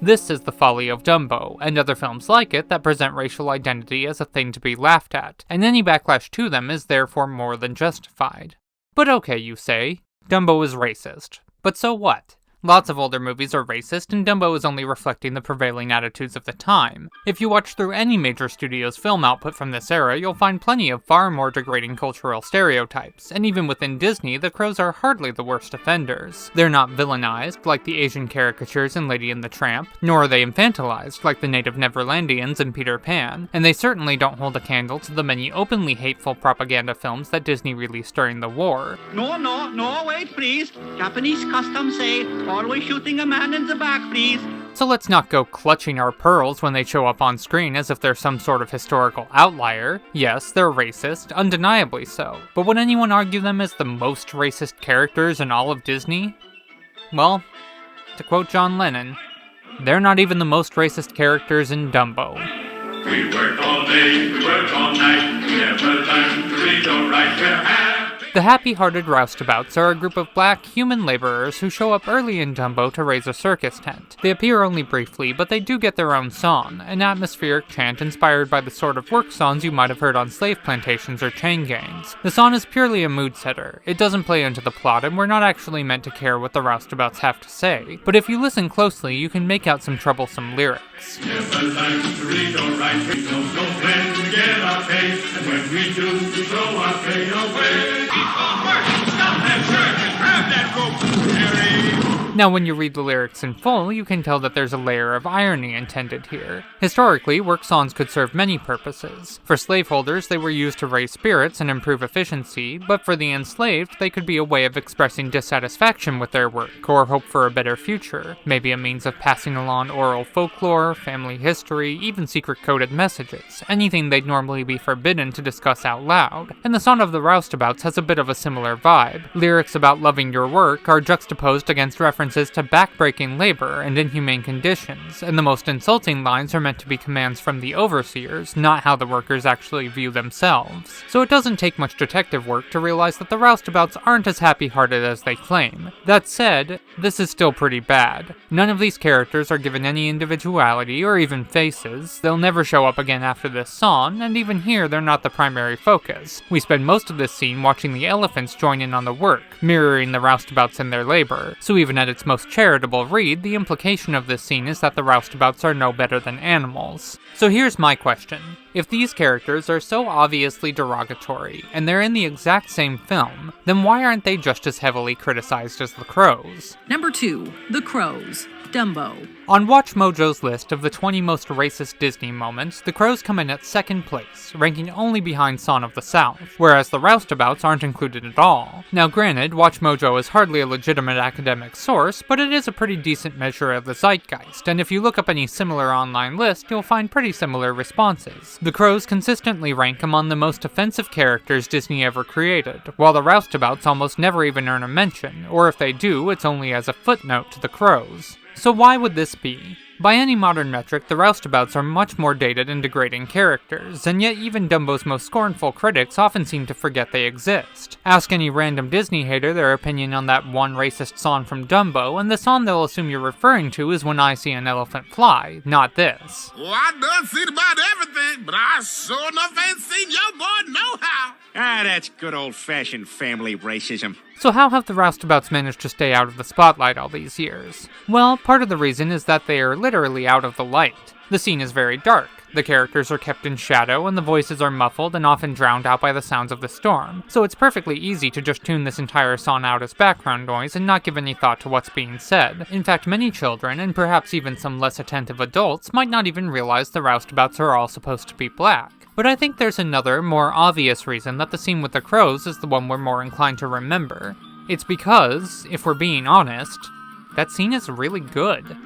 This is the folly of Dumbo, and other films like it that present racial identity as a thing to be laughed at, and any backlash to them is therefore more than justified. But okay, you say, Dumbo is racist. But so what? Lots of older movies are racist, and Dumbo is only reflecting the prevailing attitudes of the time. If you watch through any major studio's film output from this era, you'll find plenty of far more degrading cultural stereotypes, and even within Disney, the crows are hardly the worst offenders. They're not villainized, like the Asian caricatures in Lady and the Tramp, nor are they infantilized, like the native Neverlandians in Peter Pan, and they certainly don't hold a candle to the many openly hateful propaganda films that Disney released during the war. No, wait, please. Japanese customs say, always shooting a man in the back, please. So let's not go clutching our pearls when they show up on screen as if they're some sort of historical outlier. Yes, they're racist, undeniably so. But would anyone argue them as the most racist characters in all of Disney? Well, to quote John Lennon, they're not even the most racist characters in Dumbo. We work all day, we work all night, we never learn to read or write. We're happy. The happy-hearted roustabouts are a group of black human laborers who show up early in Dumbo to raise a circus tent. They appear only briefly, but they do get their own song, an atmospheric chant inspired by the sort of work songs you might have heard on slave plantations or chain gangs. The song is purely a mood setter. It doesn't play into the plot, and we're not actually meant to care what the roustabouts have to say. But if you listen closely, you can make out some troublesome lyrics. Never learn to read or write. We don't know when we get our pay, and when we do, we throw our pay away. Stop that jerk and grab that rope, Harry! Now, when you read the lyrics in full, you can tell that there's a layer of irony intended here. Historically, work songs could serve many purposes. For slaveholders, they were used to raise spirits and improve efficiency, but for the enslaved, they could be a way of expressing dissatisfaction with their work, or hope for a better future. Maybe a means of passing along oral folklore, family history, even secret-coded messages, anything they'd normally be forbidden to discuss out loud. And the Song of the Roustabouts has a bit of a similar vibe. Lyrics about loving your work are juxtaposed against references references to backbreaking labor and inhumane conditions, and the most insulting lines are meant to be commands from the overseers, not how the workers actually view themselves. So it doesn't take much detective work to realize that the roustabouts aren't as happy-hearted as they claim. That said, this is still pretty bad. None of these characters are given any individuality or even faces. They'll never show up again after this song, and even here they're not the primary focus. We spend most of this scene watching the elephants join in on the work, mirroring the roustabouts in their labor. So even at its most charitable read, the implication of this scene is that the roustabouts are no better than animals. So here's my question. If these characters are so obviously derogatory, and they're in the exact same film, then why aren't they just as heavily criticized as the Crows? Number 2, The Crows, Dumbo. On Watch Mojo's list of the 20 most racist Disney moments, the Crows come in at second place, ranking only behind Song of the South, whereas the roustabouts aren't included at all. Now granted, Watch Mojo is hardly a legitimate academic source, but it is a pretty decent measure of the zeitgeist, and if you look up any similar online list, you'll find pretty similar responses. The Crows consistently rank among the most offensive characters Disney ever created, while the roustabouts almost never even earn a mention, or if they do, it's only as a footnote to the Crows. So why would this be? By any modern metric, the roustabouts are much more dated and degrading characters, and yet even Dumbo's most scornful critics often seem to forget they exist. Ask any random Disney hater their opinion on that one racist song from Dumbo, and the song they'll assume you're referring to is When I See an Elephant Fly, not this. Well, I done seen about everything, but I sure enough ain't seen your boy know-how. Ah, that's good old-fashioned family racism. So how have the roustabouts managed to stay out of the spotlight all these years? Well, part of the reason is that they are literally out of the light. The scene is very dark. The characters are kept in shadow, and the voices are muffled and often drowned out by the sounds of the storm, so it's perfectly easy to just tune this entire song out as background noise and not give any thought to what's being said. In fact, many children, and perhaps even some less attentive adults, might not even realize the roustabouts are all supposed to be black. But I think there's another, more obvious reason that the scene with the Crows is the one we're more inclined to remember. It's because, if we're being honest, that scene is really good.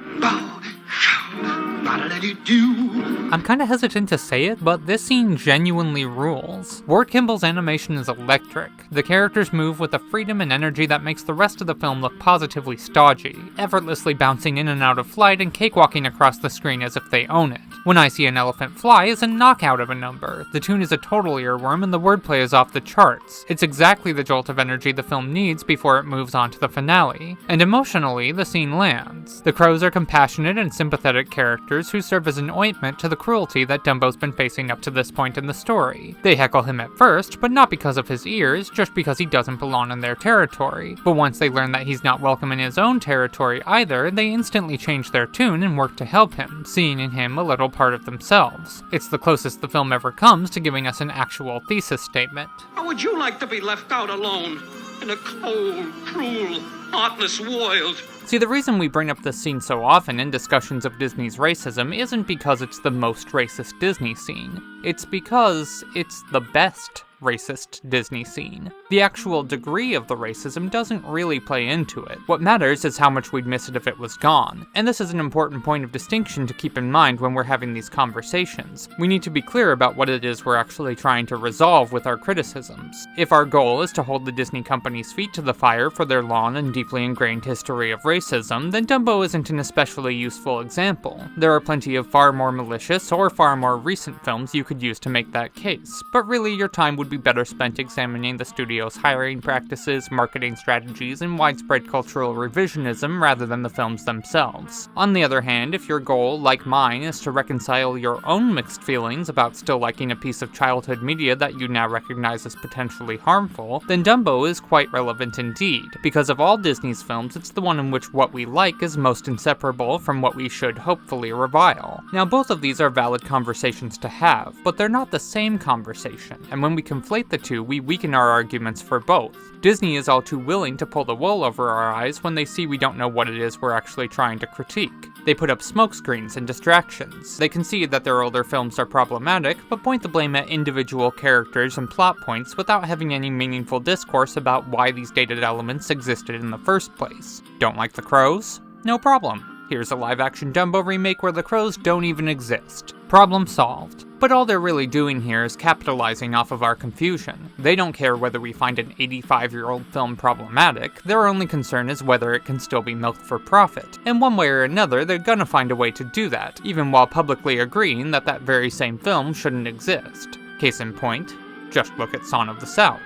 I'm kinda hesitant to say it, but this scene genuinely rules. Ward Kimball's animation is electric. The characters move with a freedom and energy that makes the rest of the film look positively stodgy, effortlessly bouncing in and out of flight and cakewalking across the screen as if they own it. When I See an Elephant Fly is a knockout of a number. The tune is a total earworm and the wordplay is off the charts. It's exactly the jolt of energy the film needs before it moves on to the finale. And emotionally, the scene lands. The Crows are compassionate and sympathetic characters who serve as an ointment to the cruelty that Dumbo's been facing up to this point in the story. They heckle him at first, but not because of his ears, just because he doesn't belong in their territory. But once they learn that he's not welcome in his own territory either, they instantly change their tune and work to help him, seeing in him a little part of themselves. It's the closest the film ever comes to giving us an actual thesis statement. How would you like to be left out alone in a cold, cruel, heartless world? See, the reason we bring up this scene so often in discussions of Disney's racism isn't because it's the most racist Disney scene. It's because it's the best racist Disney scene. The actual degree of the racism doesn't really play into it. What matters is how much we'd miss it if it was gone. And this is an important point of distinction to keep in mind when we're having these conversations. We need to be clear about what it is we're actually trying to resolve with our criticisms. If our goal is to hold the Disney company's feet to the fire for their long and deeply ingrained history of racism, then Dumbo isn't an especially useful example. There are plenty of far more malicious or far more recent films you could use to make that case, but really your time would be better spent examining the studio's hiring practices, marketing strategies, and widespread cultural revisionism rather than the films themselves. On the other hand, if your goal, like mine, is to reconcile your own mixed feelings about still liking a piece of childhood media that you now recognize as potentially harmful, then Dumbo is quite relevant indeed, because of all Disney's films, it's the one in which what we like is most inseparable from what we should hopefully revile. Now, both of these are valid conversations to have, but they're not the same conversation, and when we conflate the two, we weaken our arguments for both. Disney is all too willing to pull the wool over our eyes when they see we don't know what it is we're actually trying to critique. They put up smokescreens and distractions. They concede that their older films are problematic, but point the blame at individual characters and plot points without having any meaningful discourse about why these dated elements existed in the first place. Don't like the Crows? No problem. Here's a live-action Dumbo remake where the Crows don't even exist. Problem solved. But all they're really doing here is capitalizing off of our confusion. They don't care whether we find an 85-year-old film problematic, their only concern is whether it can still be milked for profit. And one way or another, they're gonna find a way to do that, even while publicly agreeing that that very same film shouldn't exist. Case in point, just look at Son of the South.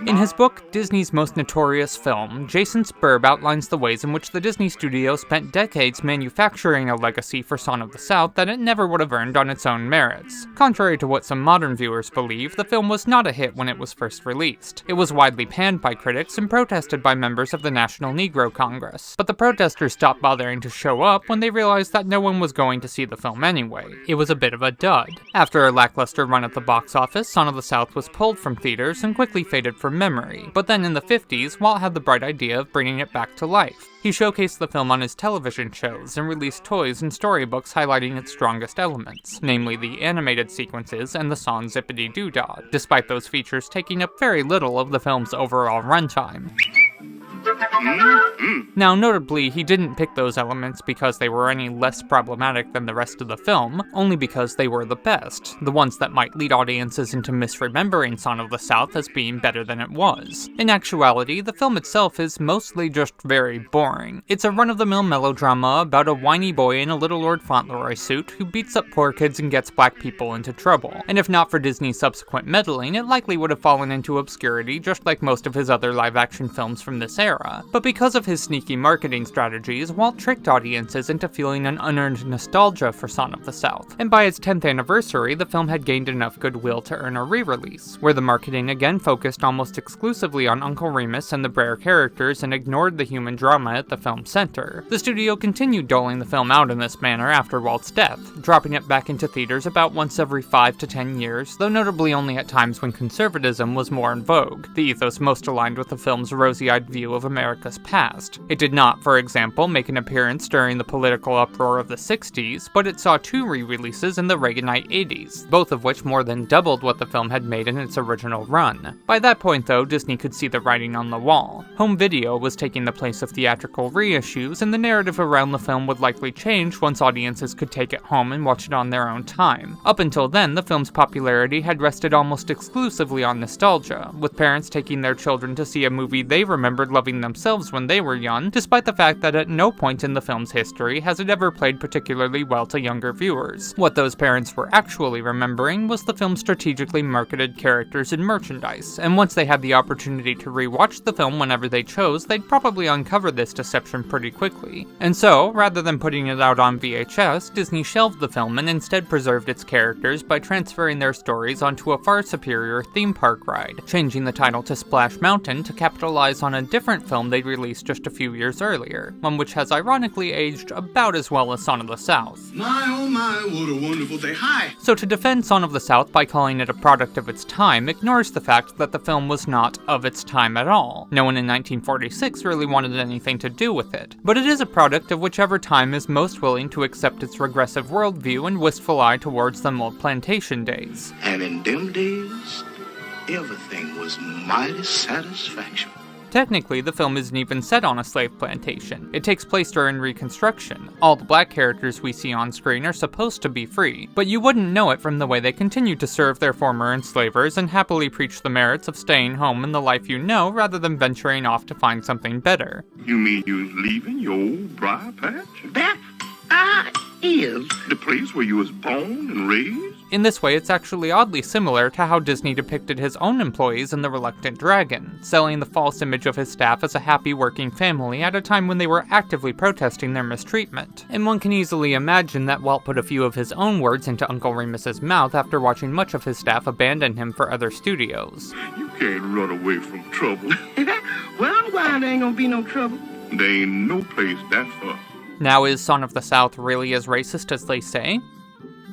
In his book, Disney's Most Notorious Film, Jason Spurb outlines the ways in which the Disney studio spent decades manufacturing a legacy for Son of the South that it never would have earned on its own merits. Contrary to what some modern viewers believe, the film was not a hit when it was first released. It was widely panned by critics and protested by members of the National Negro Congress. But the protesters stopped bothering to show up when they realized that no one was going to see the film anyway. It was a bit of a dud. After a lackluster run at the box office, Son of the South was pulled from theaters and quickly faded from memory, but then in the 50s, Walt had the bright idea of bringing it back to life. He showcased the film on his television shows and released toys and storybooks highlighting its strongest elements, namely the animated sequences and the song Zippity-Doo-Dah, despite those features taking up very little of the film's overall runtime. Now, notably, he didn't pick those elements because they were any less problematic than the rest of the film, only because they were the best, the ones that might lead audiences into misremembering Son of the South as being better than it was. In actuality, the film itself is mostly just very boring. It's a run-of-the-mill melodrama about a whiny boy in a Little Lord Fauntleroy suit who beats up poor kids and gets black people into trouble, and if not for Disney's subsequent meddling, it likely would have fallen into obscurity just like most of his other live-action films from this era. But because of his sneaky marketing strategies, Walt tricked audiences into feeling an unearned nostalgia for Son of the South, and by its 10th anniversary, the film had gained enough goodwill to earn a re-release, where the marketing again focused almost exclusively on Uncle Remus and the Brer characters and ignored the human drama at the film's center. The studio continued doling the film out in this manner after Walt's death, dropping it back into theaters about once every 5 to 10 years, though notably only at times when conservatism was more in vogue, the ethos most aligned with the film's rosy-eyed view of America's past. It did not, for example, make an appearance during the political uproar of the 60s, but it saw 2 re-releases in the Reaganite 80s, both of which more than doubled what the film had made in its original run. By that point, though, Disney could see the writing on the wall. Home video was taking the place of theatrical reissues, and the narrative around the film would likely change once audiences could take it home and watch it on their own time. Up until then, the film's popularity had rested almost exclusively on nostalgia, with parents taking their children to see a movie they remembered loving themselves when they were young, despite the fact that at no point in the film's history has it ever played particularly well to younger viewers. What those parents were actually remembering was the film's strategically marketed characters and merchandise, and once they had the opportunity to rewatch the film whenever they chose, they'd probably uncover this deception pretty quickly. And so, rather than putting it out on VHS, Disney shelved the film and instead preserved its characters by transferring their stories onto a far superior theme park ride, changing the title to Splash Mountain to capitalize on a different film they'd released just a few years earlier, one which has ironically aged about as well as Son of the South. My oh my, what a wonderful day. Hi! So to defend Son of the South by calling it a product of its time ignores the fact that the film was not of its time at all. No one in 1946 really wanted anything to do with it, but it is a product of whichever time is most willing to accept its regressive worldview and wistful eye towards the old plantation days. And in them days, everything was mighty satisfaction. Technically, the film isn't even set on a slave plantation. It takes place during Reconstruction. All the black characters we see on screen are supposed to be free, but you wouldn't know it from the way they continue to serve their former enslavers and happily preach the merits of staying home in the life you know rather than venturing off to find something better. You mean you was leaving your old briar patch? That is the place where you was born and raised? In this way, it's actually oddly similar to how Disney depicted his own employees in The Reluctant Dragon, selling the false image of his staff as a happy working family at a time when they were actively protesting their mistreatment. And one can easily imagine that Walt put a few of his own words into Uncle Remus's mouth after watching much of his staff abandon him for other studios. You can't run away from trouble. well, I'm glad there ain't gonna be no trouble. There ain't no place that far. Now, is Son of the South really as racist as they say?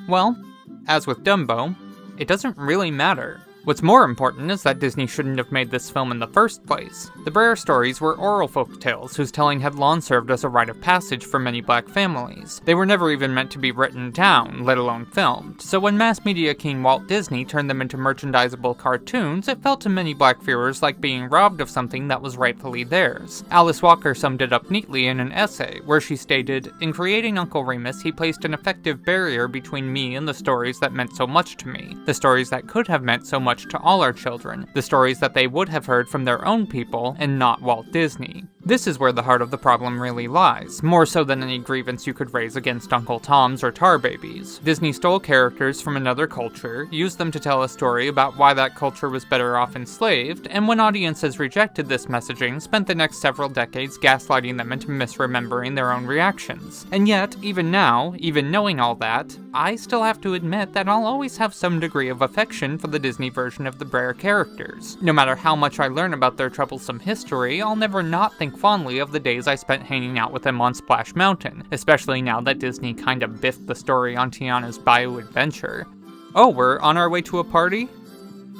Well, as with Dumbo, it doesn't really matter. What's more important is that Disney shouldn't have made this film in the first place. The Brer stories were oral folk tales whose telling had long served as a rite of passage for many black families. They were never even meant to be written down, let alone filmed, so when mass media king Walt Disney turned them into merchandisable cartoons, it felt to many black viewers like being robbed of something that was rightfully theirs. Alice Walker summed it up neatly in an essay, where she stated, "In creating Uncle Remus, he placed an effective barrier between me and the stories that meant so much to me, the stories that could have meant so much to all our children, the stories that they would have heard from their own people and not Walt Disney." This is where the heart of the problem really lies, more so than any grievance you could raise against Uncle Toms or Tar Babies. Disney stole characters from another culture, used them to tell a story about why that culture was better off enslaved, and when audiences rejected this messaging, spent the next several decades gaslighting them into misremembering their own reactions. And yet, even now, even knowing all that, I still have to admit that I'll always have some degree of affection for the Disney version of the Brer characters. No matter how much I learn about their troublesome history, I'll never not think fondly of the days I spent hanging out with them on Splash Mountain, especially now that Disney kinda biffed the story on Tiana's Bayou Adventure. Oh, we're on our way to a party?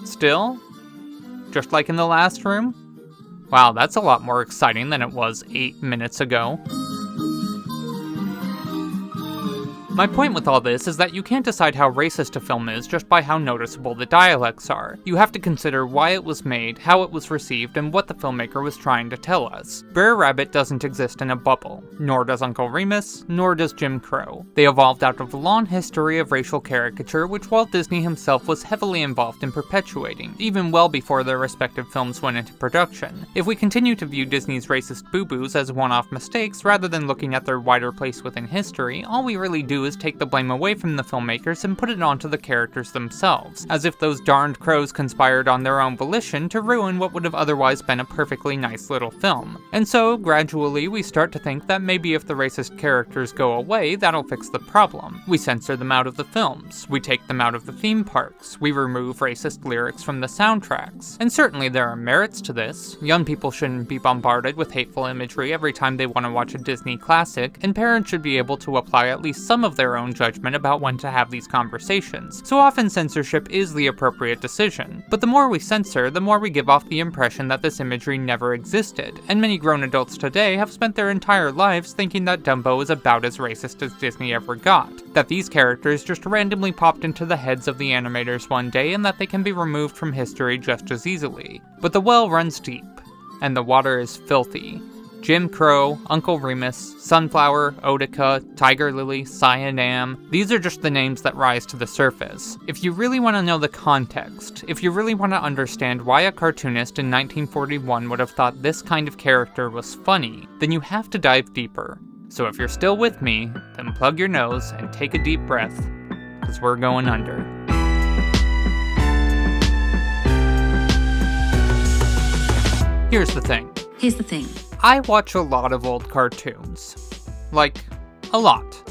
Still? Just like in the last room? Wow, that's a lot more exciting than it was 8 minutes ago. My point with all this is that you can't decide how racist a film is just by how noticeable the dialects are. You have to consider why it was made, how it was received, and what the filmmaker was trying to tell us. Brer Rabbit doesn't exist in a bubble, nor does Uncle Remus, nor does Jim Crow. They evolved out of a long history of racial caricature which Walt Disney himself was heavily involved in perpetuating, even well before their respective films went into production. If we continue to view Disney's racist boo-boos as one-off mistakes rather than looking at their wider place within history, all we really do is take the blame away from the filmmakers and put it onto the characters themselves, as if those darned crows conspired on their own volition to ruin what would have otherwise been a perfectly nice little film. And so, gradually, we start to think that maybe if the racist characters go away, that'll fix the problem. We censor them out of the films, we take them out of the theme parks, we remove racist lyrics from the soundtracks. And certainly there are merits to this. Young people shouldn't be bombarded with hateful imagery every time they want to watch a Disney classic, and parents should be able to apply at least some of their own judgment about when to have these conversations. So often censorship is the appropriate decision. But the more we censor, the more we give off the impression that this imagery never existed, and many grown adults today have spent their entire lives thinking that Dumbo is about as racist as Disney ever got, that these characters just randomly popped into the heads of the animators one day and that they can be removed from history just as easily. But the well runs deep, and the water is filthy. Jim Crow, Uncle Remus, Sunflower, Otica, Tiger Lily, Cyanam, these are just the names that rise to the surface. If you really want to know the context, if you really want to understand why a cartoonist in 1941 would have thought this kind of character was funny, then you have to dive deeper. So if you're still with me, then plug your nose and take a deep breath, because we're going under. Here's the thing. I watch a lot of old cartoons. Like, a lot.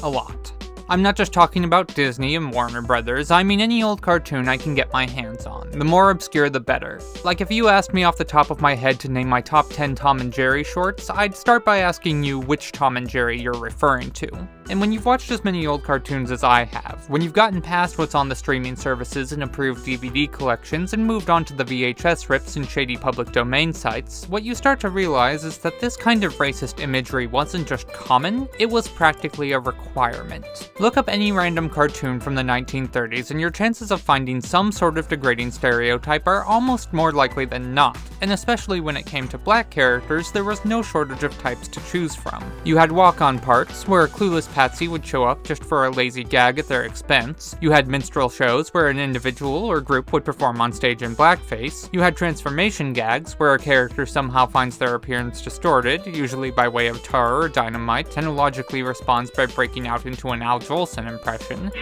I'm not just talking about Disney and Warner Brothers, I mean any old cartoon I can get my hands on. The more obscure, the better. Like if you asked me off the top of my head to name my top 10 Tom and Jerry shorts, I'd start by asking you which Tom and Jerry you're referring to. And when you've watched as many old cartoons as I have, when you've gotten past what's on the streaming services and approved DVD collections and moved on to the VHS rips and shady public domain sites, what you start to realize is that this kind of racist imagery wasn't just common, it was practically a requirement. Look up any random cartoon from the 1930s and your chances of finding some sort of degrading stereotype are almost more likely than not, and especially when it came to black characters, there was no shortage of types to choose from. You had walk-on parts, where a clueless Patsy would show up just for a lazy gag at their expense. You had minstrel shows where an individual or group would perform on stage in blackface. You had transformation gags where a character somehow finds their appearance distorted, usually by way of tar or dynamite, and logically responds by breaking out into an Al Jolson impression.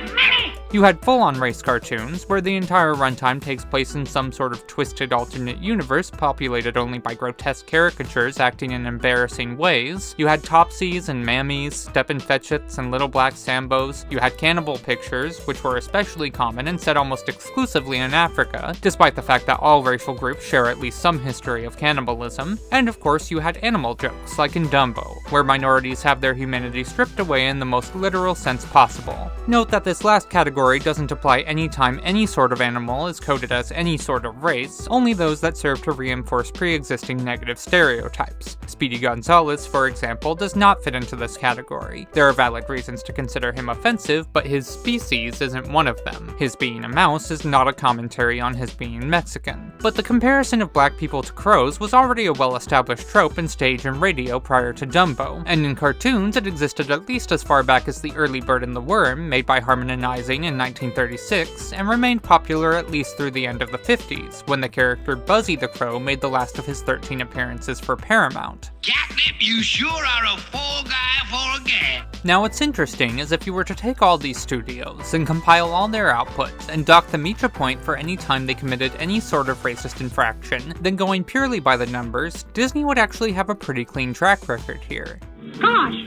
You had full-on race cartoons, where the entire runtime takes place in some sort of twisted alternate universe populated only by grotesque caricatures acting in embarrassing ways. You had Topsies and Mammies, Steppin' Fetchits, and Little Black Sambos. You had cannibal pictures, which were especially common and set almost exclusively in Africa, despite the fact that all racial groups share at least some history of cannibalism. And of course you had animal jokes, like in Dumbo, where minorities have their humanity stripped away in the most literal sense possible. Note that this last category category doesn't apply anytime any sort of animal is coded as any sort of race, only those that serve to reinforce pre-existing negative stereotypes. Speedy Gonzales, for example, does not fit into this category. There are valid reasons to consider him offensive, but his species isn't one of them. His being a mouse is not a commentary on his being Mexican. But the comparison of black people to crows was already a well-established trope in stage and radio prior to Dumbo, and in cartoons it existed at least as far back as The Early Bird and the Worm, made by Harmon and Ising in 1936, and remained popular at least through the end of the 50s, when the character Buzzy the Crow made the last of his 13 appearances for Paramount. Catnip, you sure are a fall guy for a gag. Now what's interesting is if you were to take all these studios and compile all their outputs and dock them each a point for any time they committed any sort of racist infraction, then going purely by the numbers, Disney would actually have a pretty clean track record here. Gosh,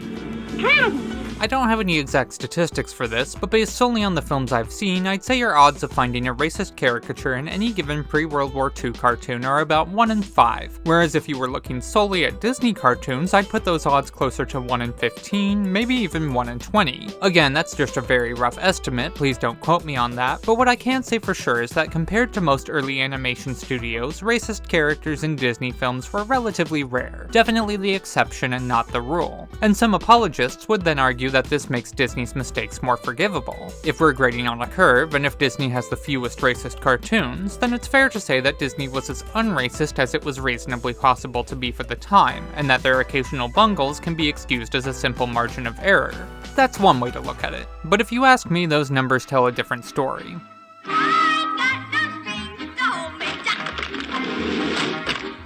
terrible! I don't have any exact statistics for this, but based solely on the films I've seen, I'd say your odds of finding a racist caricature in any given pre-World War II cartoon are about 1 in 5, whereas if you were looking solely at Disney cartoons, I'd put those odds closer to 1 in 15, maybe even 1 in 20. Again, that's just a very rough estimate, please don't quote me on that, but what I can say for sure is that compared to most early animation studios, racist characters in Disney films were relatively rare, definitely the exception and not the rule. And some apologists would then argue that this makes Disney's mistakes more forgivable. If we're grading on a curve, and if Disney has the fewest racist cartoons, then it's fair to say that Disney was as unracist as it was reasonably possible to be for the time, and that their occasional bungles can be excused as a simple margin of error. That's one way to look at it. But if you ask me, those numbers tell a different story.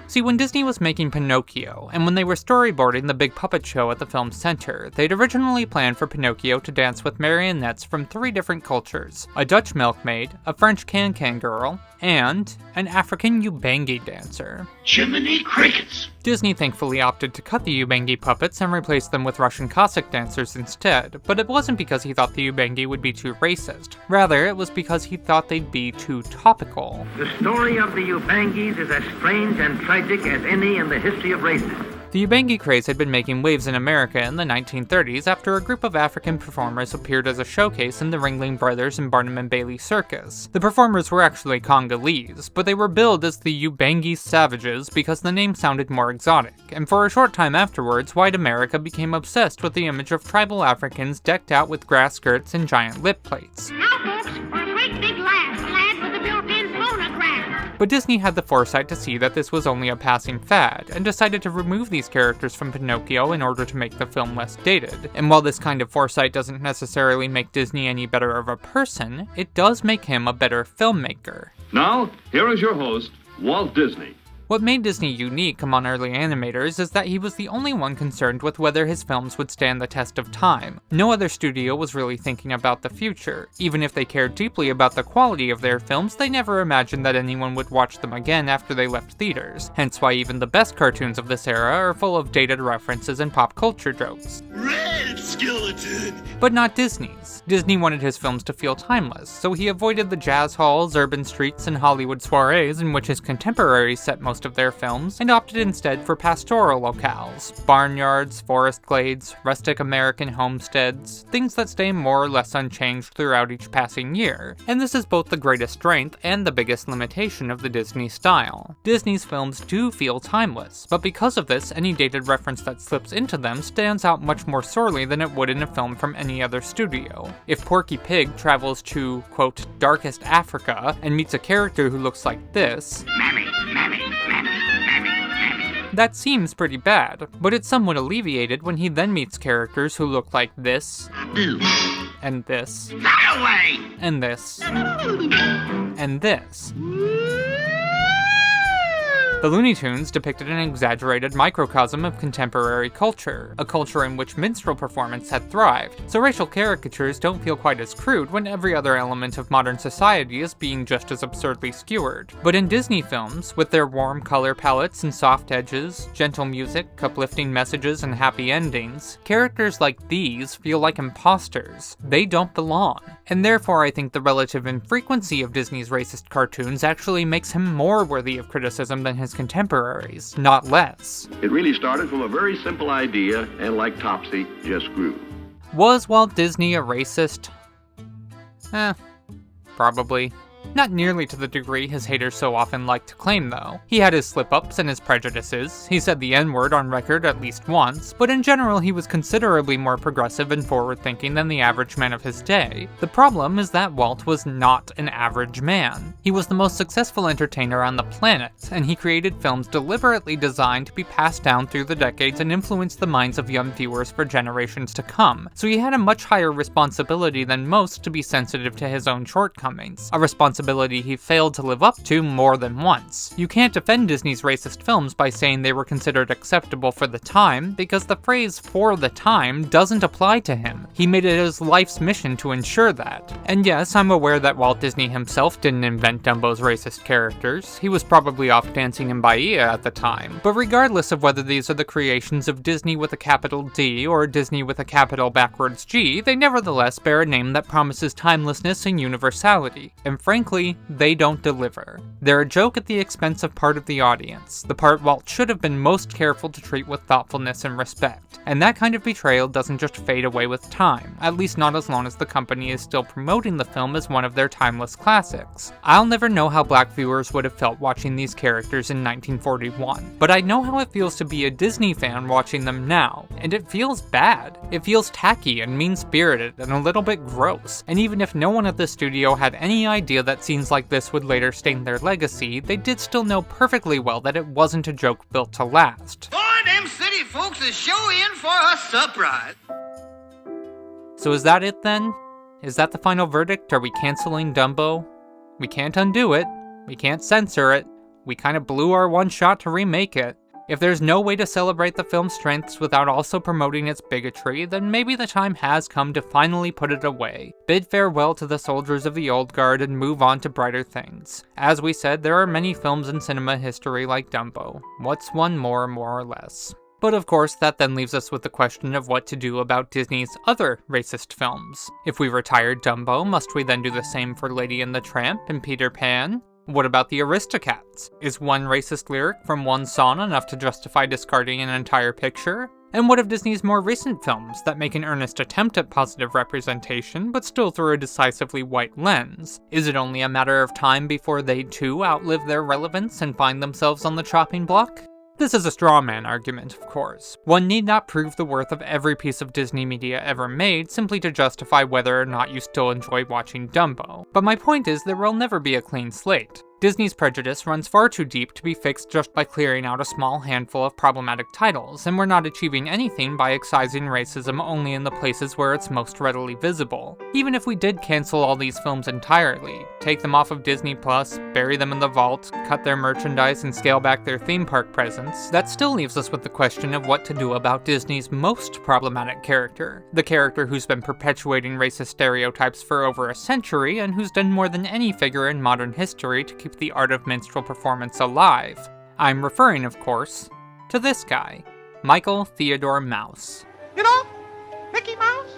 See, when Disney was making Pinocchio, and when they were storyboarding the big puppet show at the film's center, they'd originally planned for Pinocchio to dance with marionettes from 3 different cultures: a Dutch milkmaid, a French can-can girl, and an African Ubangi dancer. Jiminy crickets! Disney thankfully opted to cut the Ubangi puppets and replace them with Russian Cossack dancers instead, but it wasn't because he thought the Ubangi would be too racist. Rather, it was because he thought they'd be too topical. The story of the Ubangis is as strange and tragic as any in the history of races. The Ubangi craze had been making waves in America in the 1930s after a group of African performers appeared as a showcase in the Ringling Brothers and Barnum and Bailey Circus. The performers were actually Congolese, but they were billed as the Ubangi Savages because the name sounded more exotic, and for a short time afterwards, white America became obsessed with the image of tribal Africans decked out with grass skirts and giant lip plates. Now, folks, for a great big laugh, a lad with a built-in phonograph. But Disney had the foresight to see that this was only a passing fad, and decided to remove these characters from Pinocchio in order to make the film less dated. And while this kind of foresight doesn't necessarily make Disney any better of a person, it does make him a better filmmaker. Now, here is your host, Walt Disney. What made Disney unique among early animators is that he was the only one concerned with whether his films would stand the test of time. No other studio was really thinking about the future. Even if they cared deeply about the quality of their films, they never imagined that anyone would watch them again after they left theaters. Hence why even the best cartoons of this era are full of dated references and pop culture jokes. Red skeleton! But not Disney's. Disney wanted his films to feel timeless, so he avoided the jazz halls, urban streets, and Hollywood soirees in which his contemporaries set most of their films, and opted instead for pastoral locales, barnyards, forest glades, rustic American homesteads, things that stay more or less unchanged throughout each passing year. And this is both the greatest strength and the biggest limitation of the Disney style. Disney's films do feel timeless, but because of this, any dated reference that slips into them stands out much more sorely than it would in a film from any other studio. If Porky Pig travels to, quote, darkest Africa and meets a character who looks like this, that seems pretty bad, but it's somewhat alleviated when he then meets characters who look like this, and this, and this, and this. The Looney Tunes depicted an exaggerated microcosm of contemporary culture, a culture in which minstrel performance had thrived, so racial caricatures don't feel quite as crude when every other element of modern society is being just as absurdly skewered. But in Disney films, with their warm color palettes and soft edges, gentle music, uplifting messages, and happy endings, characters like these feel like imposters. They don't belong. And therefore I think the relative infrequency of Disney's racist cartoons actually makes him more worthy of criticism than his contemporaries, not less. It really started from a very simple idea, and like Topsy, just grew. Was Walt Disney a racist? Probably. Not nearly to the degree his haters so often like to claim, though. He had his slip-ups and his prejudices, he said the N-word on record at least once, but in general he was considerably more progressive and forward-thinking than the average man of his day. The problem is that Walt was not an average man. He was the most successful entertainer on the planet, and he created films deliberately designed to be passed down through the decades and influence the minds of young viewers for generations to come, so he had a much higher responsibility than most to be sensitive to his own shortcomings, a responsibility he failed to live up to more than once. You can't defend Disney's racist films by saying they were considered acceptable for the time, because the phrase "for the time" doesn't apply to him. He made it his life's mission to ensure that. And yes, I'm aware that Walt Disney himself didn't invent Dumbo's racist characters. He was probably off dancing in Bahia at the time. But regardless of whether these are the creations of Disney with a capital D or Disney with a capital backwards G, they nevertheless bear a name that promises timelessness and universality. And frankly, they don't deliver. They're a joke at the expense of part of the audience, the part Walt should have been most careful to treat with thoughtfulness and respect. And that kind of betrayal doesn't just fade away with time, at least not as long as the company is still promoting the film as one of their timeless classics. I'll never know how black viewers would have felt watching these characters in 1941, but I know how it feels to be a Disney fan watching them now, and it feels bad. It feels tacky and mean-spirited and a little bit gross, and even if no one at the studio had any idea that scenes like this would later stain their legacy, they did still know perfectly well that it wasn't a joke built to last. Boy, them city folks is sure in for a surprise. So is that it then? Is that the final verdict? Are we canceling Dumbo? We can't undo it. We can't censor it. We kind of blew our one shot to remake it. If there's no way to celebrate the film's strengths without also promoting its bigotry, then maybe the time has come to finally put it away, bid farewell to the soldiers of the old guard, and move on to brighter things. As we said, there are many films in cinema history like Dumbo. What's one more or less? But of course, that then leaves us with the question of what to do about Disney's other racist films. If we retired Dumbo, must we then do the same for Lady and the Tramp and Peter Pan? What about the Aristocats? Is one racist lyric from one song enough to justify discarding an entire picture? And what of Disney's more recent films that make an earnest attempt at positive representation, but still through a decisively white lens? Is it only a matter of time before they too outlive their relevance and find themselves on the chopping block? This is a straw man argument, of course. One need not prove the worth of every piece of Disney media ever made simply to justify whether or not you still enjoy watching Dumbo. But my point is there will never be a clean slate. Disney's prejudice runs far too deep to be fixed just by clearing out a small handful of problematic titles, and we're not achieving anything by excising racism only in the places where it's most readily visible. Even if we did cancel all these films entirely, take them off of Disney+, bury them in the vault, cut their merchandise, and scale back their theme park presence, that still leaves us with the question of what to do about Disney's most problematic character. The character who's been perpetuating racist stereotypes for over a century, and who's done more than any figure in modern history to keep the art of minstrel performance alive. I'm referring, of course, to this guy, Michael Theodore Mouse. You know, Mickey Mouse?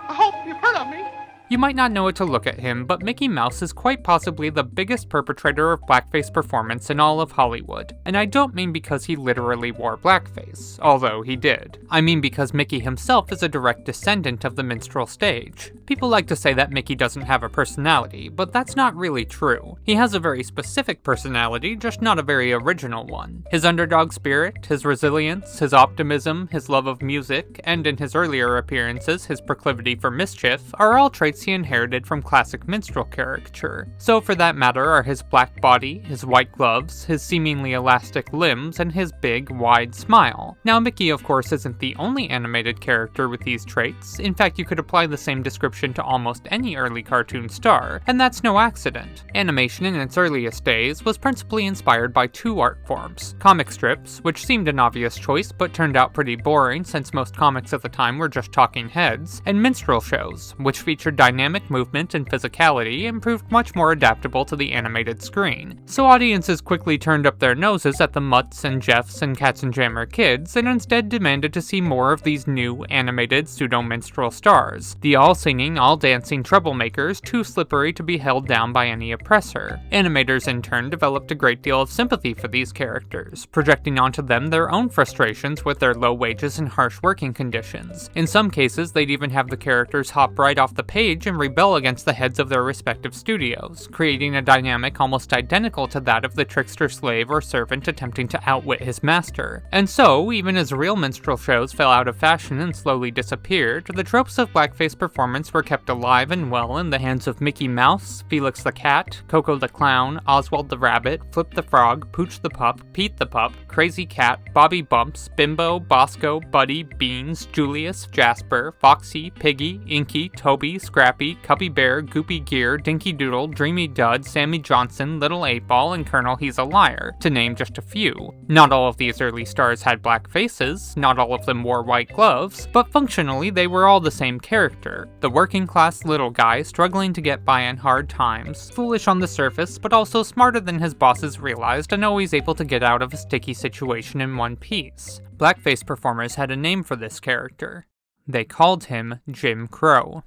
I hope you've heard of me. You might not know it to look at him, but Mickey Mouse is quite possibly the biggest perpetrator of blackface performance in all of Hollywood. And I don't mean because he literally wore blackface, although he did. I mean because Mickey himself is a direct descendant of the minstrel stage. People like to say that Mickey doesn't have a personality, but that's not really true. He has a very specific personality, just not a very original one. His underdog spirit, his resilience, his optimism, his love of music, and in his earlier appearances, his proclivity for mischief, are all traits he inherited from classic minstrel caricature. So for that matter are his black body, his white gloves, his seemingly elastic limbs, and his big, wide smile. Now Mickey of course isn't the only animated character with these traits. In fact, you could apply the same description to almost any early cartoon star, and that's no accident. Animation in its earliest days was principally inspired by two art forms: comic strips, which seemed an obvious choice but turned out pretty boring since most comics at the time were just talking heads, and minstrel shows, which featured dynamic movement and physicality and proved much more adaptable to the animated screen. So audiences quickly turned up their noses at the Mutts and Jeffs and Katzenjammer Kids and instead demanded to see more of these new animated pseudo-minstrel stars, the all-singing, all-dancing troublemakers too slippery to be held down by any oppressor. Animators in turn developed a great deal of sympathy for these characters, projecting onto them their own frustrations with their low wages and harsh working conditions. In some cases, they'd even have the characters hop right off the page engage and rebel against the heads of their respective studios, creating a dynamic almost identical to that of the trickster slave or servant attempting to outwit his master. And so, even as real minstrel shows fell out of fashion and slowly disappeared, the tropes of blackface performance were kept alive and well in the hands of Mickey Mouse, Felix the Cat, Coco the Clown, Oswald the Rabbit, Flip the Frog, Pooch the Pup, Pete the Pup, Crazy Cat, Bobby Bumps, Bimbo, Bosco, Buddy, Beans, Julius, Jasper, Foxy, Piggy, Inky, Toby, Scrappy, Cubby Bear, Goopy Gear, Dinky Doodle, Dreamy Dud, Sammy Johnson, Little 8-Ball, and Colonel He's a Liar, to name just a few. Not all of these early stars had black faces, not all of them wore white gloves, but functionally they were all the same character. The working class little guy struggling to get by in hard times, foolish on the surface, but also smarter than his bosses realized and always able to get out of a sticky situation in one piece. Blackface performers had a name for this character. They called him Jim Crow.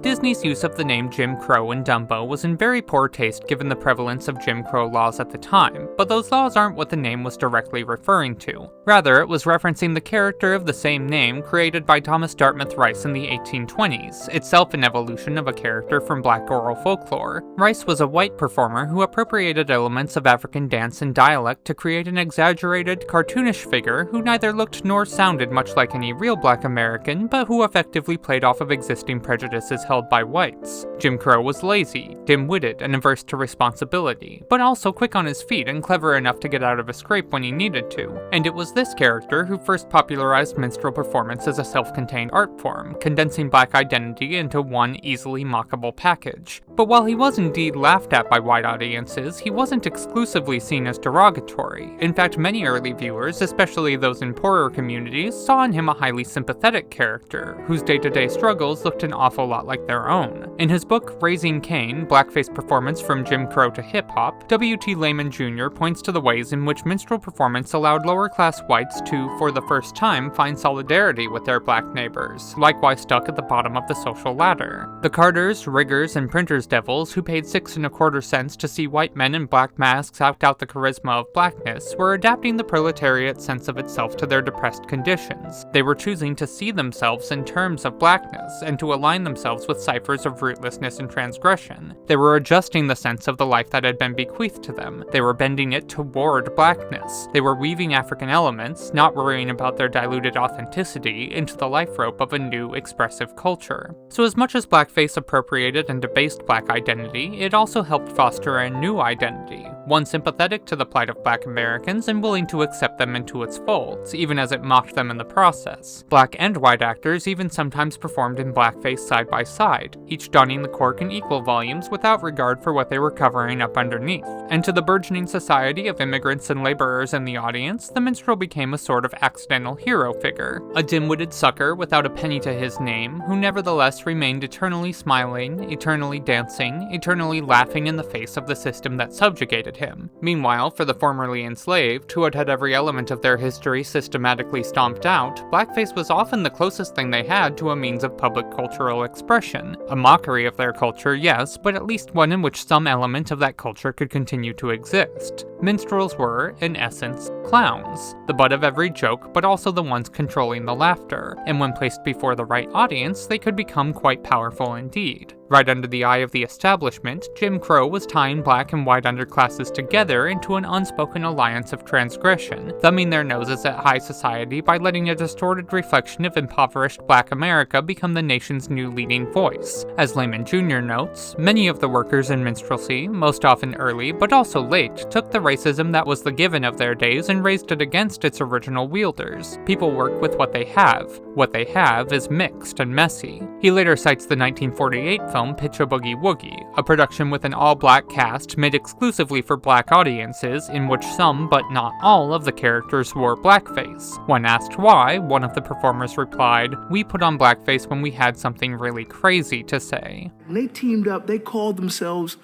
Disney's use of the name Jim Crow in Dumbo was in very poor taste given the prevalence of Jim Crow laws at the time, but those laws aren't what the name was directly referring to. Rather, it was referencing the character of the same name created by Thomas Dartmouth Rice in the 1820s, itself an evolution of a character from Black oral folklore. Rice was a white performer who appropriated elements of African dance and dialect to create an exaggerated, cartoonish figure who neither looked nor sounded much like any real Black American, but who effectively played off of existing prejudices held by whites. Jim Crow was lazy, dim-witted, and averse to responsibility, but also quick on his feet and clever enough to get out of a scrape when he needed to. And it was this character who first popularized minstrel performance as a self-contained art form, condensing Black identity into one easily mockable package. But while he was indeed laughed at by white audiences, he wasn't exclusively seen as derogatory. In fact, many early viewers, especially those in poorer communities, saw in him a highly sympathetic character, whose day-to-day struggles looked an awful lot like their own. In his book Raising Cain, Blackface Performance from Jim Crow to Hip-Hop, W.T. Lahmon Jr. points to the ways in which minstrel performance allowed lower-class whites to, for the first time, find solidarity with their black neighbors, likewise stuck at the bottom of the social ladder. The carters, riggers, and printers' devils who paid 6 1/4 cents to see white men in black masks act out the charisma of blackness were adapting the proletariat sense of itself to their depressed conditions. They were choosing to see themselves in terms of blackness, and to align themselves with ciphers of rootlessness and transgression. They were adjusting the sense of the life that had been bequeathed to them. They were bending it toward blackness. They were weaving African elements, not worrying about their diluted authenticity, into the life rope of a new, expressive culture. So as much as blackface appropriated and debased black identity, it also helped foster a new identity, one sympathetic to the plight of black Americans and willing to accept them into its folds, even as it mocked them in the process. Black and white actors even sometimes performed in blackface side by side, each donning the cork in equal volumes without regard for what they were covering up underneath. And to the burgeoning society of immigrants and laborers in the audience, the minstrel became a sort of accidental hero figure, a dim-witted sucker without a penny to his name, who nevertheless remained eternally smiling, eternally dancing, eternally laughing in the face of the system that subjugated him. Meanwhile, for the formerly enslaved, who had had every element of their history systematically stomped out, blackface was often the closest thing they had to a means of public cultural expression. A mockery of their culture, yes, but at least one in which some element of that culture could continue to exist. Minstrels were, in essence, clowns, the butt of every joke, but also the ones controlling the laughter, and when placed before the right audience, they could become quite powerful indeed. Right under the eye of the establishment, Jim Crow was tying black and white underclasses together into an unspoken alliance of transgression, thumbing their noses at high society by letting a distorted reflection of impoverished black America become the nation's new leading voice. As Lahmon Jr. notes, many of the workers in minstrelsy, most often early but also late, took the racism that was the given of their days and raised it against its original wielders. People work with what they have. What they have is mixed and messy. He later cites the 1948 film Pitch a Boogie Woogie, a production with an all-black cast made exclusively for black audiences in which some, but not all, of the characters wore blackface. When asked why, one of the performers replied, "We put on blackface when we had something really crazy to say." When they teamed up, they called themselves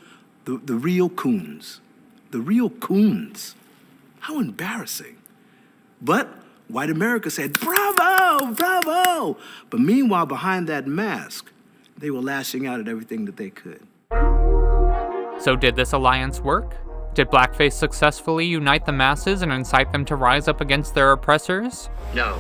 the Real Coons. The Real Coons. How embarrassing. But white America said, "Bravo, bravo!" But meanwhile, behind that mask, they were lashing out at everything that they could. So did this alliance work? Did blackface successfully unite the masses and incite them to rise up against their oppressors? No.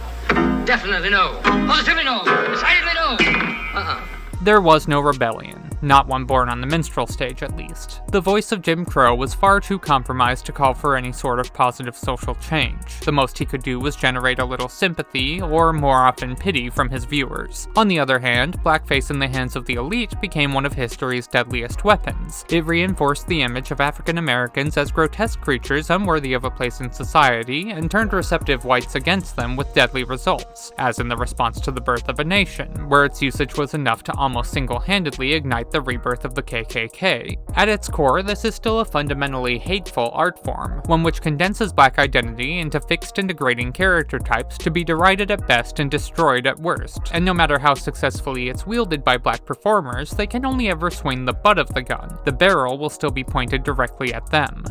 Definitely no. Positively no. Decidedly no. There was no rebellion. Not one born on the minstrel stage, at least. The voice of Jim Crow was far too compromised to call for any sort of positive social change. The most he could do was generate a little sympathy, or more often pity, from his viewers. On the other hand, blackface in the hands of the elite became one of history's deadliest weapons. It reinforced the image of African Americans as grotesque creatures unworthy of a place in society, and turned receptive whites against them with deadly results, as in the response to the birth of a nation, where its usage was enough to almost single-handedly ignite the rebirth of the KKK. At its core, this is still a fundamentally hateful art form, one which condenses black identity into fixed and degrading character types to be derided at best and destroyed at worst, and no matter how successfully it's wielded by black performers, they can only ever swing the butt of the gun. The barrel will still be pointed directly at them.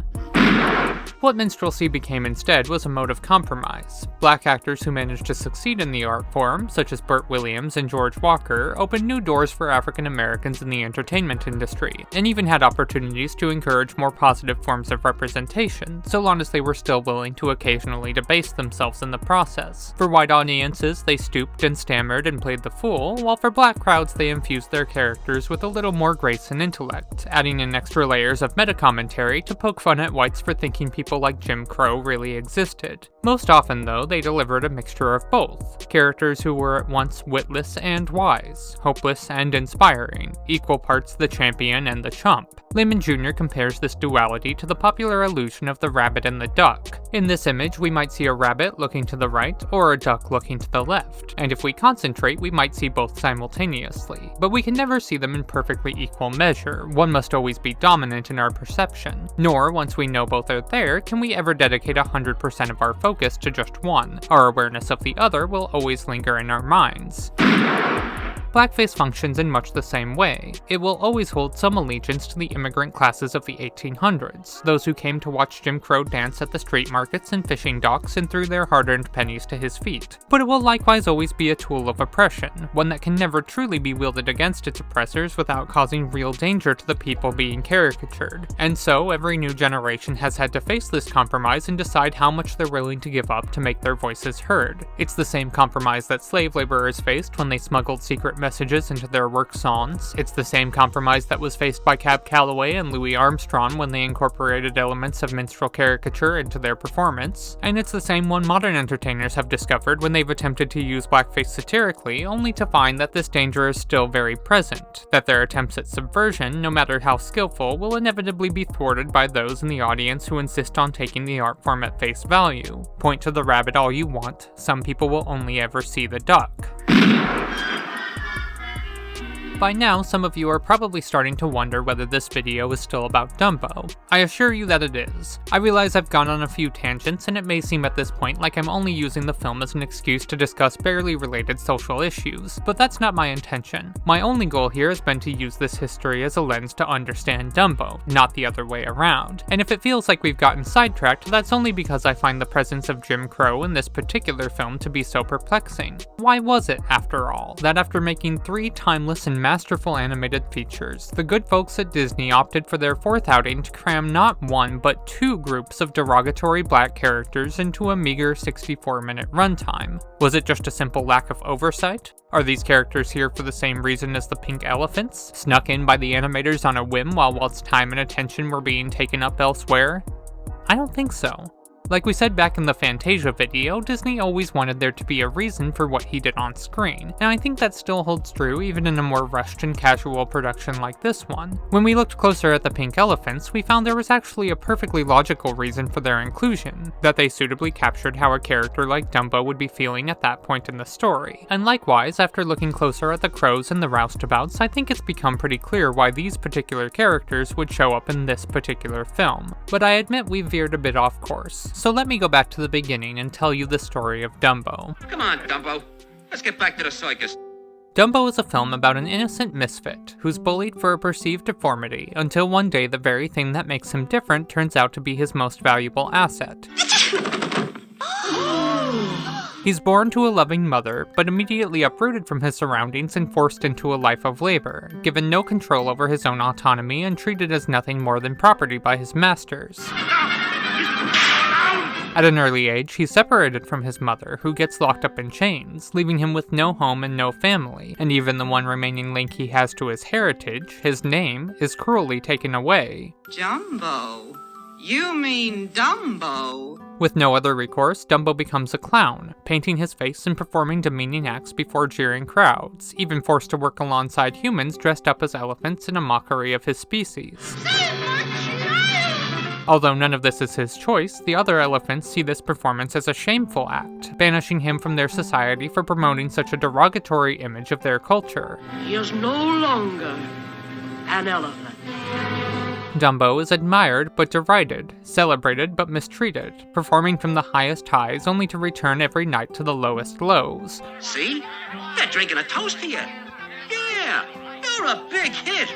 What minstrelsy became instead was a mode of compromise. Black actors who managed to succeed in the art form, such as Burt Williams and George Walker, opened new doors for African Americans in the entertainment industry, and even had opportunities to encourage more positive forms of representation, so long as they were still willing to occasionally debase themselves in the process. For white audiences, they stooped and stammered and played the fool, while for black crowds they infused their characters with a little more grace and intellect, adding in extra layers of meta-commentary to poke fun at whites for thinking people like Jim Crow really existed. Most often, though, they delivered a mixture of both. Characters who were at once witless and wise, hopeless and inspiring, equal parts the champion and the chump. Lahmon Jr. compares this duality to the popular illusion of the rabbit and the duck. In this image, we might see a rabbit looking to the right or a duck looking to the left, and if we concentrate, we might see both simultaneously. But we can never see them in perfectly equal measure. One must always be dominant in our perception. Nor, once we know both are there, can we ever dedicate 100% of our focus to just one. Our awareness of the other will always linger in our minds. Blackface functions in much the same way. It will always hold some allegiance to the immigrant classes of the 1800s, those who came to watch Jim Crow dance at the street markets and fishing docks and threw their hard-earned pennies to his feet. But it will likewise always be a tool of oppression, one that can never truly be wielded against its oppressors without causing real danger to the people being caricatured. And so, every new generation has had to face this compromise and decide how much they're willing to give up to make their voices heard. It's the same compromise that slave laborers faced when they smuggled secret messages into their work songs. It's the same compromise that was faced by Cab Calloway and Louis Armstrong when they incorporated elements of minstrel caricature into their performance. And it's the same one modern entertainers have discovered when they've attempted to use blackface satirically, only to find that this danger is still very present, that their attempts at subversion, no matter how skillful, will inevitably be thwarted by those in the audience who insist on taking the art form at face value. Point to the rabbit all you want, some people will only ever see the duck. By now, some of you are probably starting to wonder whether this video is still about Dumbo. I assure you that it is. I realize I've gone on a few tangents, and it may seem at this point like I'm only using the film as an excuse to discuss barely related social issues, but that's not my intention. My only goal here has been to use this history as a lens to understand Dumbo, not the other way around. And if it feels like we've gotten sidetracked, that's only because I find the presence of Jim Crow in this particular film to be so perplexing. Why was it, after all, that after making 3 timeless and masterful animated features, the good folks at Disney opted for their 4th outing to cram not 1 but 2 groups of derogatory black characters into a meager 64-minute runtime? Was it just a simple lack of oversight? Are these characters here for the same reason as the pink elephants, snuck in by the animators on a whim while Walt's time and attention were being taken up elsewhere? I don't think so. Like we said back in the Fantasia video, Disney always wanted there to be a reason for what he did on screen, and I think that still holds true even in a more rushed and casual production like this one. When we looked closer at the pink elephants, we found there was actually a perfectly logical reason for their inclusion, that they suitably captured how a character like Dumbo would be feeling at that point in the story. And likewise, after looking closer at the crows and the roustabouts, I think it's become pretty clear why these particular characters would show up in this particular film. But I admit we veered a bit off course. So let me go back to the beginning and tell you the story of Dumbo. Come on, Dumbo. Let's get back to the circus. Dumbo is a film about an innocent misfit who's bullied for a perceived deformity until one day the very thing that makes him different turns out to be his most valuable asset. He's born to a loving mother, but immediately uprooted from his surroundings and forced into a life of labor, given no control over his own autonomy and treated as nothing more than property by his masters. At an early age, he's separated from his mother, who gets locked up in chains, leaving him with no home and no family, and even the one remaining link he has to his heritage, his name, is cruelly taken away. Jumbo? You mean Dumbo? With no other recourse, Dumbo becomes a clown, painting his face and performing demeaning acts before jeering crowds, even forced to work alongside humans dressed up as elephants in a mockery of his species. Although none of this is his choice, the other elephants see this performance as a shameful act, banishing him from their society for promoting such a derogatory image of their culture. He is no longer an elephant. Dumbo is admired but derided, celebrated but mistreated, performing from the highest highs only to return every night to the lowest lows. See? They're drinking a toast to you. Yeah, you're a big hit.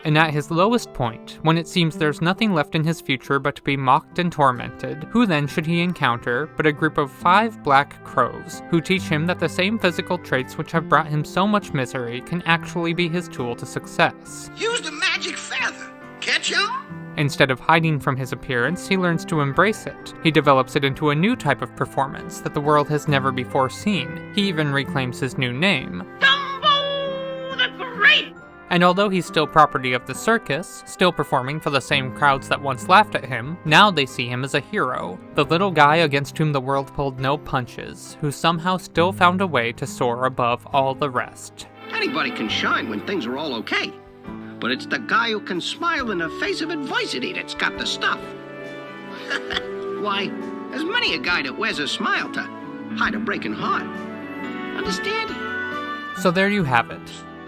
And at his lowest point, when it seems there's nothing left in his future but to be mocked and tormented, who then should he encounter but a group of 5 black crows, who teach him that the same physical traits which have brought him so much misery can actually be his tool to success. Use the magic feather. Catch him? Instead of hiding from his appearance, he learns to embrace it. He develops it into a new type of performance that the world has never before seen. He even reclaims his new name, Dumbo the Great! And although he's still property of the circus, still performing for the same crowds that once laughed at him, now they see him as a hero. The little guy against whom the world pulled no punches, who somehow still found a way to soar above all the rest. Anybody can shine when things are all okay. But it's the guy who can smile in the face of adversity that's got the stuff. Why, there's many a guy that wears a smile to hide a breaking heart. Understand? So there you have it.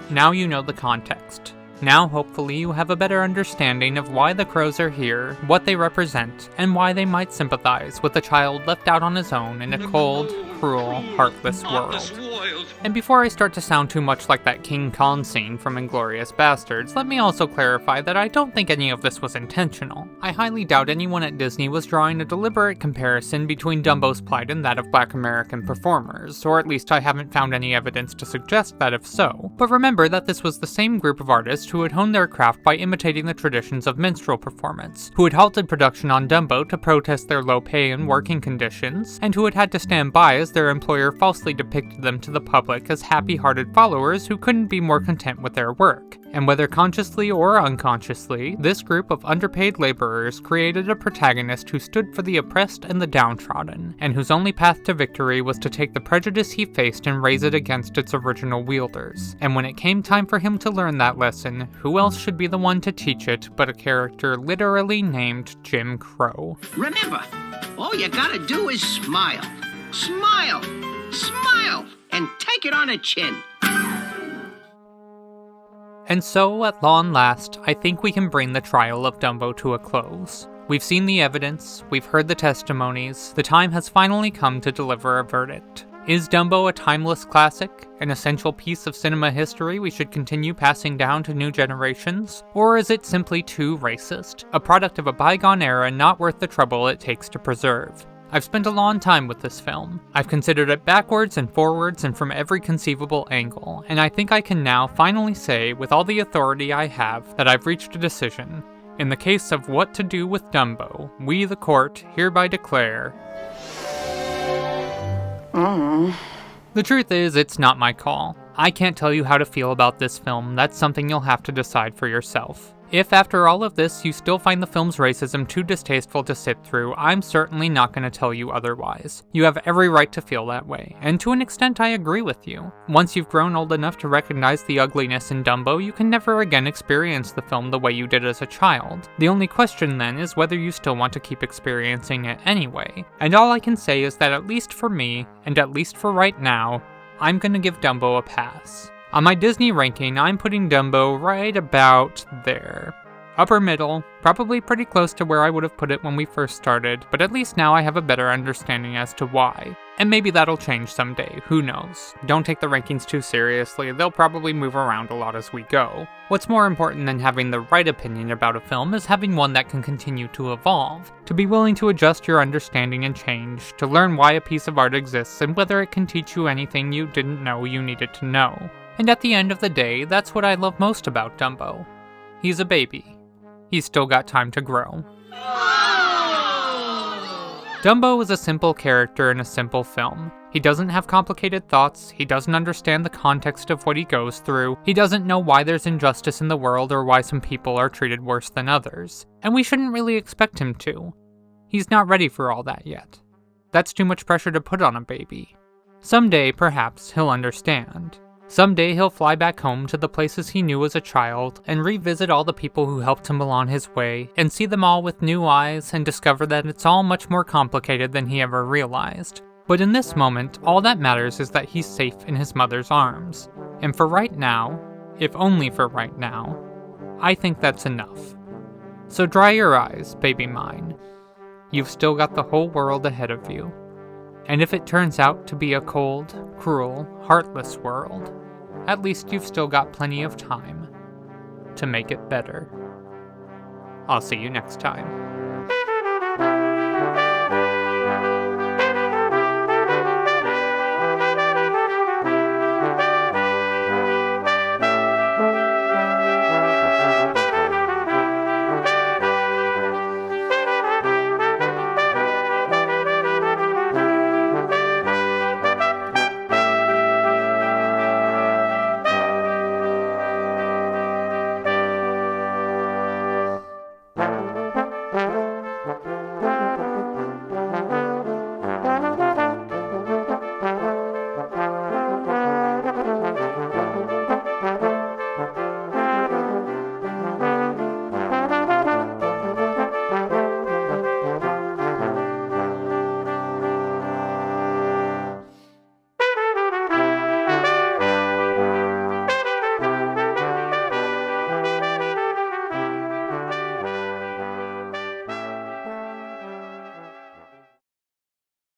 Now you know the context. Now hopefully you have a better understanding of why the crows are here, what they represent, and why they might sympathize with a child left out on his own in a cold, cruel, heartless world. And before I start to sound too much like that King Kong scene from Inglourious Basterds, let me also clarify that I don't think any of this was intentional. I highly doubt anyone at Disney was drawing a deliberate comparison between Dumbo's plight and that of Black American performers, or at least I haven't found any evidence to suggest that if so. But remember that this was the same group of artists who had honed their craft by imitating the traditions of minstrel performance, who had halted production on Dumbo to protest their low pay and working conditions, and who had had to stand by as their employer falsely depicted them to the public as happy-hearted followers who couldn't be more content with their work. And whether consciously or unconsciously, this group of underpaid laborers created a protagonist who stood for the oppressed and the downtrodden, and whose only path to victory was to take the prejudice he faced and raise it against its original wielders. And when it came time for him to learn that lesson, who else should be the one to teach it but a character literally named Jim Crow? Remember, all you gotta do is smile. Smile! Smile! And take it on the chin. And so, at long last, I think we can bring the trial of Dumbo to a close. We've seen the evidence, we've heard the testimonies, the time has finally come to deliver a verdict. Is Dumbo a timeless classic, an essential piece of cinema history we should continue passing down to new generations? Or is it simply too racist, a product of a bygone era not worth the trouble it takes to preserve? I've spent a long time with this film. I've considered it backwards and forwards and from every conceivable angle, and I think I can now finally say, with all the authority I have, that I've reached a decision. In the case of what to do with Dumbo, we, the court, hereby declare... The truth is, it's not my call. I can't tell you how to feel about this film, that's something you'll have to decide for yourself. If after all of this you still find the film's racism too distasteful to sit through, I'm certainly not going to tell you otherwise. You have every right to feel that way, and to an extent I agree with you. Once you've grown old enough to recognize the ugliness in Dumbo, you can never again experience the film the way you did as a child. The only question then is whether you still want to keep experiencing it anyway. And all I can say is that at least for me, and at least for right now, I'm going to give Dumbo a pass. On my Disney ranking, I'm putting Dumbo right about there. Upper middle, probably pretty close to where I would have put it when we first started, but at least now I have a better understanding as to why. And maybe that'll change someday, who knows. Don't take the rankings too seriously, they'll probably move around a lot as we go. What's more important than having the right opinion about a film is having one that can continue to evolve, to be willing to adjust your understanding and change, to learn why a piece of art exists and whether it can teach you anything you didn't know you needed to know. And at the end of the day, that's what I love most about Dumbo. He's a baby. He's still got time to grow. Dumbo is a simple character in a simple film. He doesn't have complicated thoughts, he doesn't understand the context of what he goes through, he doesn't know why there's injustice in the world or why some people are treated worse than others. And we shouldn't really expect him to. He's not ready for all that yet. That's too much pressure to put on a baby. Someday, perhaps, he'll understand. Someday he'll fly back home to the places he knew as a child and revisit all the people who helped him along his way and see them all with new eyes and discover that it's all much more complicated than he ever realized. But in this moment, all that matters is that he's safe in his mother's arms. And for right now, if only for right now, I think that's enough. So dry your eyes, baby mine. You've still got the whole world ahead of you. And if it turns out to be a cold, cruel, heartless world, at least you've still got plenty of time to make it better. I'll see you next time.